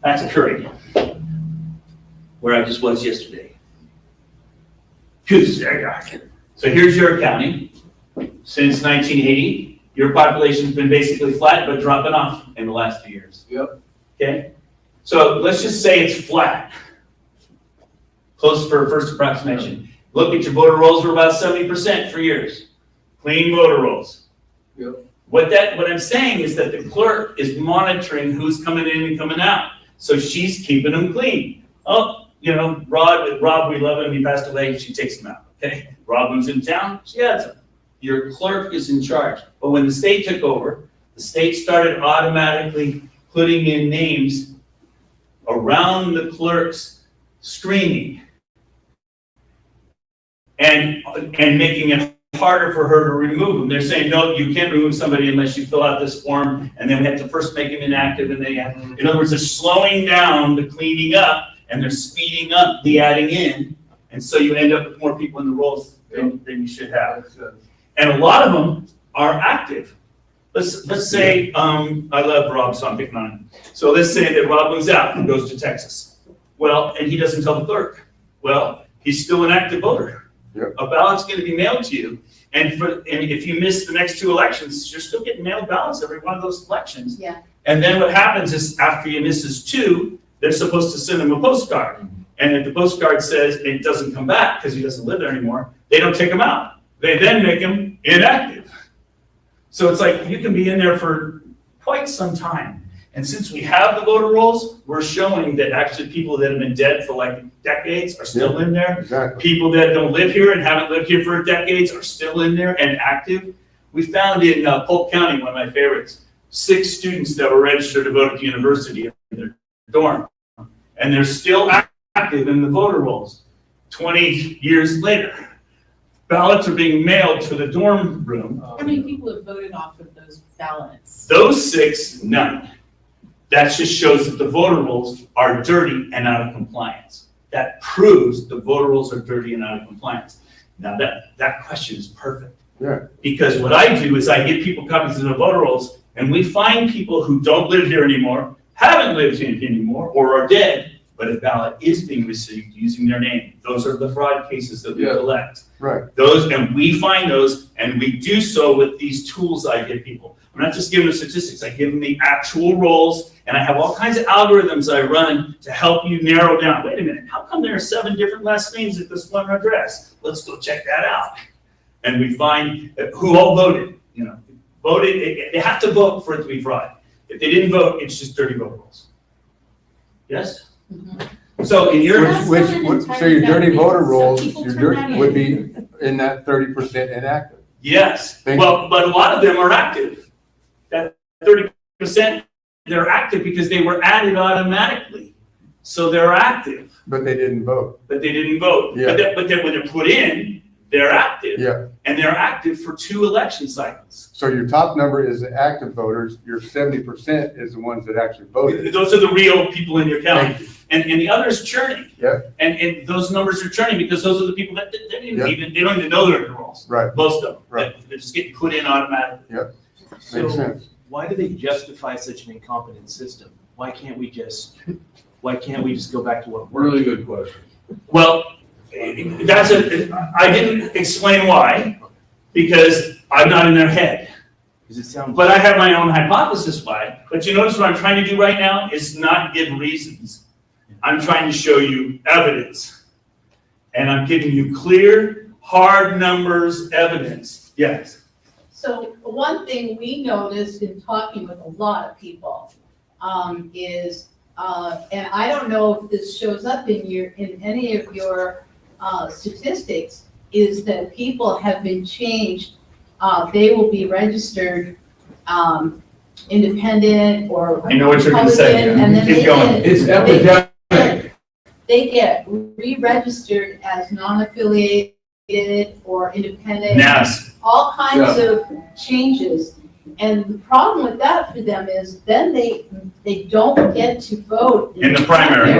That's a Curry, where I just was yesterday. Coos, there you are. So here's your county. Since 1980, your population's been basically flat, but dropping off in the last few years. Yep. Okay? So let's just say it's flat. Close for a first approximation. Look at your voter rolls for about 70% for years. Clean voter rolls. Yep. What I'm saying is that the clerk is monitoring who's coming in and coming out. So she's keeping them clean. Oh, Rob, we love him, he passed away, she takes him out. Okay? Rob moves in town, she adds him. your clerk is in charge. But when the state took over, the state started automatically putting in names around the clerk's screening and making it harder for her to remove them. They're saying, no, you can't remove somebody unless you fill out this form, and then we have to first make them inactive, and they have, in other words, they're slowing down the cleaning up, and they're speeding up the adding in, and so you end up with more people in the roles than you should have. And a lot of them are active. Let's say, I love Rob, so I'm picking on him. So let's say that Rob moves out and goes to Texas. Well, and he doesn't tell the clerk. Well, he's still an active voter. Yep. A ballot's gonna be mailed to you, and if you miss the next 2 elections, you're still getting mailed ballots every one of those elections. Yeah. And then what happens is, after you misses 2, they're supposed to send him a postcard. And if the postcard says it doesn't come back because he doesn't live there anymore, they don't take him out. They then make him inactive. So it's like, you can be in there for quite some time. And since we have the voter rolls, we're showing that actually people that have been dead for like decades are still in there. Exactly. People that don't live here and haven't lived here for decades are still in there and active. We found in Polk County, one of my favorites, 6 students that were registered to vote at the university in their dorm. And they're still active in the voter rolls 20 years later. Ballots are being mailed to the dorm room. How many people have voted off of those ballots? Those 6, none. That just shows that the voter rolls are dirty and out of compliance. That proves the voter rolls are dirty and out of compliance. Now that question is perfect. Yeah. Because what I do is I give people copies of the voter rolls, and we find people who don't live here anymore, haven't lived here anymore, or are dead, but a ballot is being received using their name. Those are the fraud cases that we collect. Right. Those, and we find those, and we do so with these tools I give people. I'm not just giving them statistics, I give them the actual rolls, and I have all kinds of algorithms I run to help you narrow down. Wait a minute, how come there are 7 different last names at this one address? Let's go check that out. And we find who all voted, voted, they have to vote for it to be fraud. If they didn't vote, it's just dirty vote rolls. Yes? So in your, So your dirty voter rolls, Some people your turn dirt that would in. be in that 30% inactive. yes, Thank well, but a lot of them are active. That 30%, they're active because they were added automatically. So they're active, But they didn't vote. but they didn't vote. Yeah. But then when they're put in, they're active. Yeah. And they're active for 2 election cycles. So your top number is the active voters, your 70% is the ones that actually voted. Those are the real people in your county. Thank you. And the other's churning. Yeah. And those numbers are churning because those are the people that they Yeah. don't even know they're in the rolls. Right. Most of them. Right. They're just getting put in automatically. Makes sense. Why do they justify such an incompetent system? Why can't we just go back to what worked? Really good question. Well, I didn't explain why, because I'm not in their head. Because it sounds. But I have my own hypothesis why. But you notice what I'm trying to do right now is not give reasons. I'm trying to show you evidence. And I'm giving you clear, hard numbers, evidence. Yes. So one thing we noticed in talking with a lot of people is, and I don't know if this shows up in any of your statistics, is that people have been changed. They will be registered independent or I know what you're going to say. Republican, and then Keep going. It's epidemic. they get re-registered as non-affiliated or independent. Yes. All kinds of changes. And the problem with that for them is then they don't get to vote In the primary.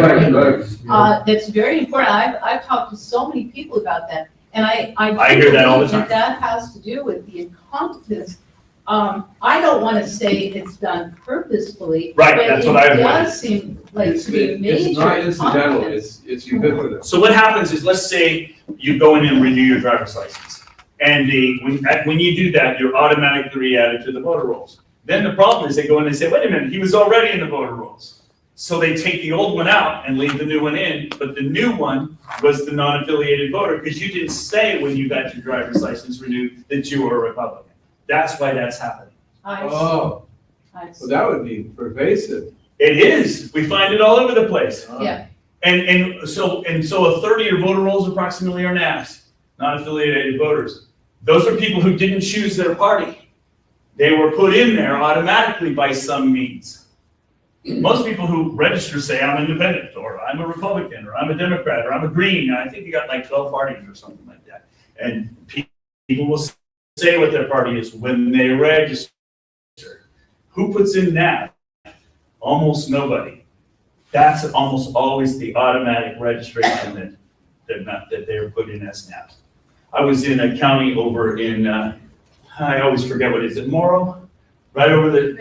That's very important. I've talked to so many people about that. And I hear that all the time. That has to do with the incompetence. I don't want to say it's done purposefully. Right, but that's what I it would does seem like to be major It's not incidental, incompetence. it's ubiquitous. So what happens is, let's say you go in and renew your driver's license. And when you do that, you're automatically re-added to the voter rolls. Then the problem is they go in and say, wait a minute, he was already in the voter rolls. So they take the old one out and leave the new one in, but the new one was the non-affiliated voter because you didn't say when you got your driver's license renewed that you were a Republican. That's why that's happening. Oh, well, that would be pervasive. It is. We find it all over the place. Yeah. And so a third of your voter rolls approximately are NAFs, non-affiliated voters. Those are people who didn't choose their party. They were put in there automatically by some means. Most people who register say, I'm independent, or I'm a Republican, or I'm a Democrat, or I'm a Green. I think you got like 12 parties or something like that. And people will say what their party is when they register. Who puts in that? Almost nobody. That's almost always the automatic registration that they're put in as NAPs. I was in a county over in, I always forget what is it, Morrow? Right over the,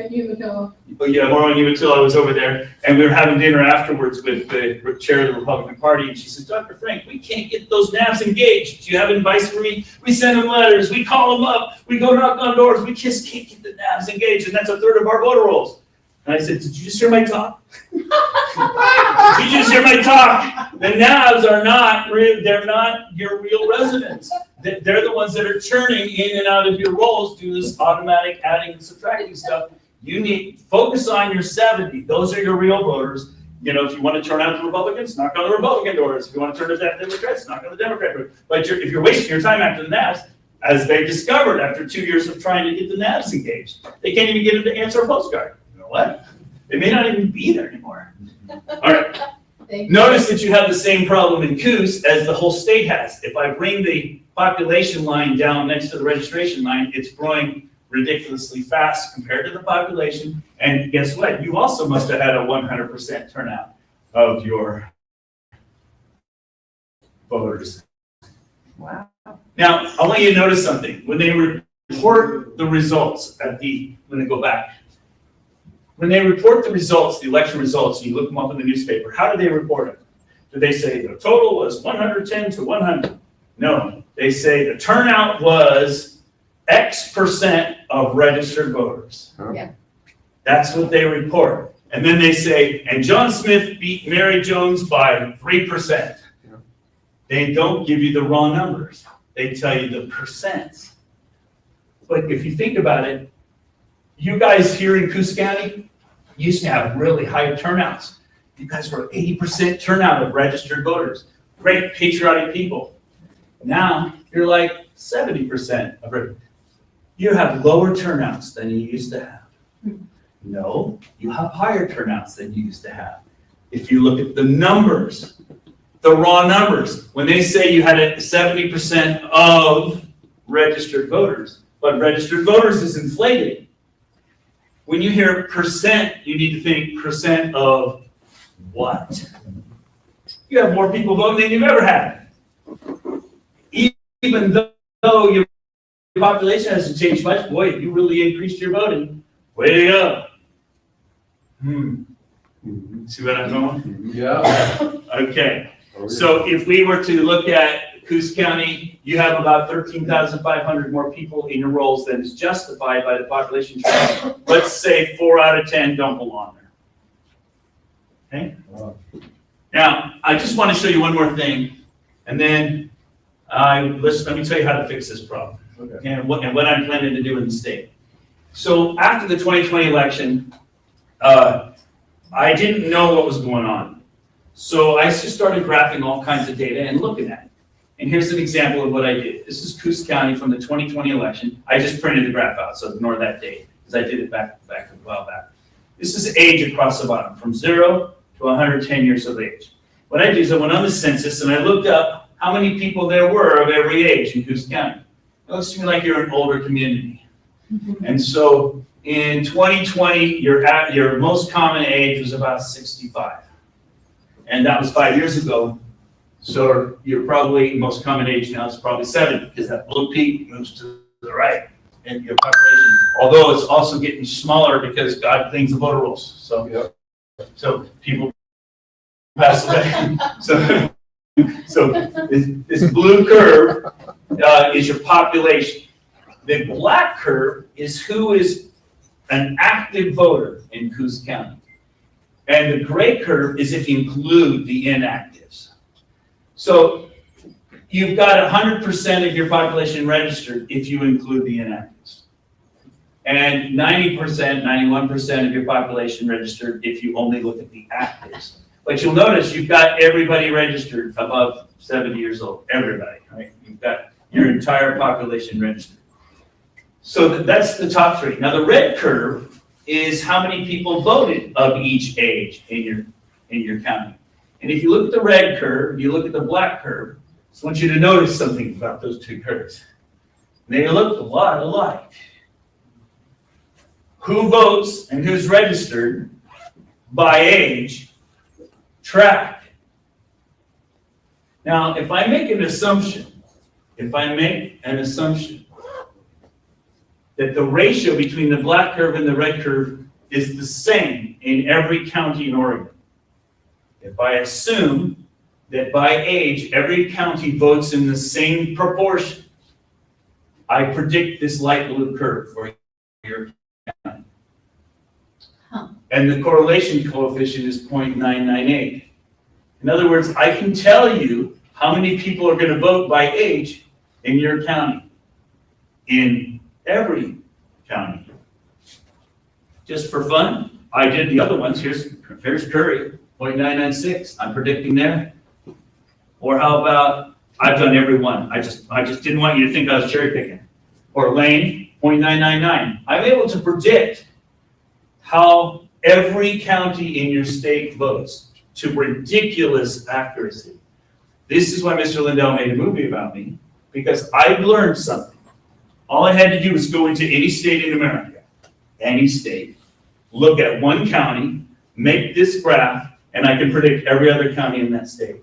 oh yeah, Morrow and Umatilla. I was over there, and we were having dinner afterwards with the chair of the Republican Party, and she says, Dr. Frank, we can't get those NAPs engaged. Do you have advice for me? We send them letters, we call them up, we go knock on doors, we just can't get the NAPs engaged, and that's a third of our voter rolls. And I said, did you just hear my talk? Did you just hear my talk? The NAVs are not, they're not your real residents. They're the ones that are churning in and out of your rolls, do this automatic adding and subtracting stuff. You need, focus on your 70. Those are your real voters. You know, if you want to turn out the Republicans, knock on the Republican doors. If you want to turn out the Democrats, knock on the Democrat doors. But if you're wasting your time after the NAVs, as they discovered after 2 years of trying to get the NAVs engaged, they can't even get them to answer a postcard. What? They may not even be there anymore. All right. Notice that you have the same problem in Coos as the whole state has. If I bring the population line down next to the registration line, it's growing ridiculously fast compared to the population. And guess what? You also must have had a 100% turnout of your voters. Wow. Now, I want you to notice something. When they report the results when they go back, when they report the results, the election results, and you look them up in the newspaper, how do they report it? Do they say the total was 110 to 100? No, they say the turnout was X% of registered voters. Yeah. That's what they report. And then they say, and John Smith beat Mary Jones by 3%. Yeah. They don't give you the raw numbers. They tell you the percents. But if you think about it, you guys here in Coos County used to have really high turnouts. You guys were 80% turnout of registered voters. Great patriotic people. Now you're like 70% of registered. You have lower turnouts than you used to have. No, you have higher turnouts than you used to have. If you look at the numbers, the raw numbers, when they say you had 70% of registered voters, but registered voters is inflated. When you hear percent, you need to think percent of what? You have more people voting than you've ever had. Even though your population hasn't changed much, boy, you really increased your voting. Way to go. See what I'm going? Yeah. Okay. So if we were to look at Coos County, you have about 13,500 more people in your rolls than is justified by the population trend. Let's say 4 out of 10 don't belong there. Okay? Now, I just want to show you one more thing, and then let me tell you how to fix this problem, and what I'm planning to do in the state. So after the 2020 election, I didn't know what was going on. So I just started graphing all kinds of data and looking at it. And here's an example of what I did. This is Coos County from the 2020 election. I just printed the graph out, so ignore that date, because I did it back a while back. This is age across the bottom, from 0 to 110 years of age. What I did is I went on the census and I looked up how many people there were of every age in Coos County. It looks to me like you're an older community. And so in 2020, your most common age was about 65. And that was 5 years ago. So you're probably, most common age now is probably 70, because that blue peak moves to the right in your population. Although it's also getting smaller because God cleans the voter rolls. So people pass away. So this blue curve is your population. The black curve is who is an active voter in Coos County. And the gray curve is if you include the inactives. So you've got 100% of your population registered if you include the inactives. And 90%, 91% of your population registered if you only look at the actives. But you'll notice you've got everybody registered above 70 years old, everybody, right? your entire population registered. So that's the top three. Now, the red curve is how many people voted of each age in your county. And if you look at the red curve, you look at the black curve, I just want you to notice something about those two curves. They look a lot alike. Who votes and who's registered by age track. Now, if I make an assumption that the ratio between the black curve and the red curve is the same in every county in Oregon, if I assume that by age, every county votes in the same proportion, I predict this light blue curve for your county. And the correlation coefficient is 0.998. In other words, I can tell you how many people are going to vote by age in your county, in every county. Just for fun, I did the other ones. Here's Curry, 0.996. I'm predicting there. Or how about, I've done every one. I just didn't want you to think I was cherry picking. Or Lane, 0.999. I'm able to predict how every county in your state votes to ridiculous accuracy. This is why Mr. Lindell made a movie about me, because I learned something. All I had to do was go into any state in America, any state, look at one county, make this graph, and I can predict every other county in that state.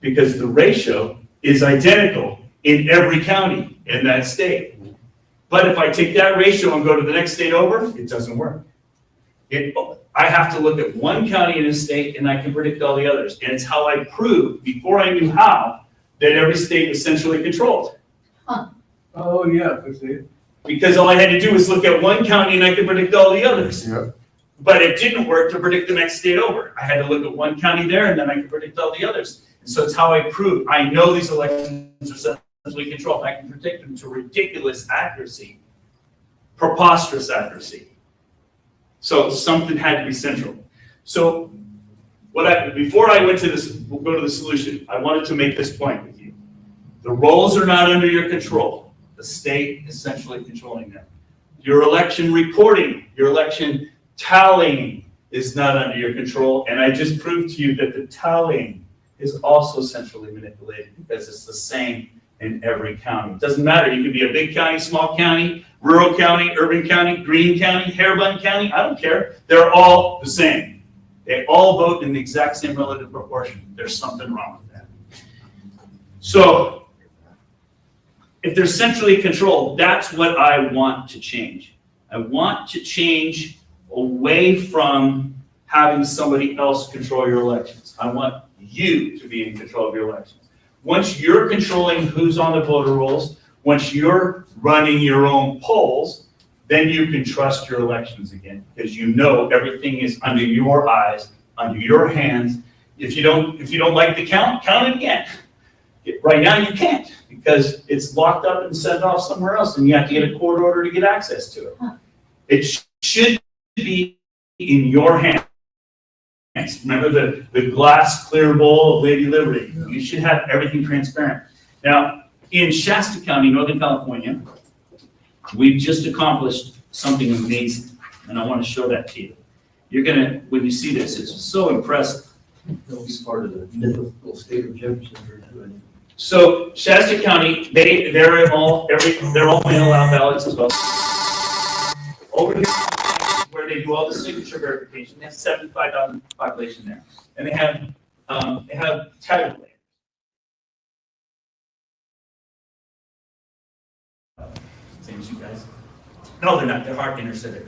Because the ratio is identical in every county in that state. But if I take that ratio and go to the next state over, it doesn't work. I have to look at one county in a state and I can predict all the others. And it's how I proved, before I knew how, that every state was centrally controlled. Oh, yeah, Because all I had to do was look at one county and I could predict all the others. Yeah. But it didn't work to predict the next state over. I had to look at one county there and then I could predict all the others. And so it's how I proved. I know these elections are centrally controlled. I can predict them to ridiculous accuracy, preposterous accuracy. So something had to be central. So before I went to this, we'll go to the solution. I wanted to make this point with you. The roles are not under your control. The state is centrally controlling them. Your election reporting, your election tallying is not under your control. And I just proved to you that the tallying is also centrally manipulated because it's the same in every county. It doesn't matter. You could be a big county, small county, rural county, urban county, green county, hairbun county. I don't care. They're all the same. They all vote in the exact same relative proportion. There's something wrong with that. So if they're centrally controlled, that's what I want to change. I want to change away from having somebody else control your elections. I want you to be in control of your elections. Once you're controlling who's on the voter rolls, once you're running your own polls, then you can trust your elections again, because you know everything is under your eyes, under your hands. If you don't like the count it again. Right now you can't, because it's locked up and sent off somewhere else, and you have to get a court order to get access to it. It should be in your hands. Remember the glass clear bowl of Lady Liberty. You should have everything transparent. Now, in Shasta County, Northern California, we've just accomplished something amazing, and I want to show that to you. You're gonna, when you see this, it's so impressive. It'll be part of the mythical state of Jefferson. So Shasta County, they're all mail-out ballots as well. Over here, where they do all the signature verification, they have 75,000 population there, and they have tabulators. Same as you guys. No, they're not. They're hard intercivic.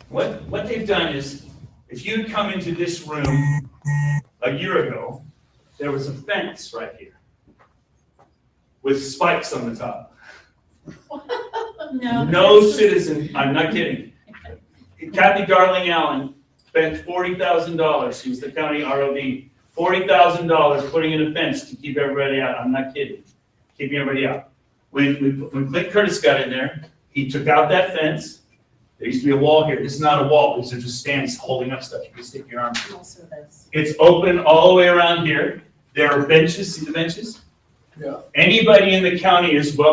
What they've done is, if you'd come into this room a year ago, there was a fence right here with spikes on the top. No citizen, I'm not kidding. Kathy Darling Allen spent $40,000. She was the county ROV. $40,000 putting in a fence to keep everybody out. I'm not kidding. Keeping everybody out. When Clint Curtis got in there, he took out that fence. There used to be a wall here. This is not a wall. These are just stands holding up stuff. You can stick your arm through. It's open all the way around here. There are benches. See the benches? Yeah. Anybody in the county is welcome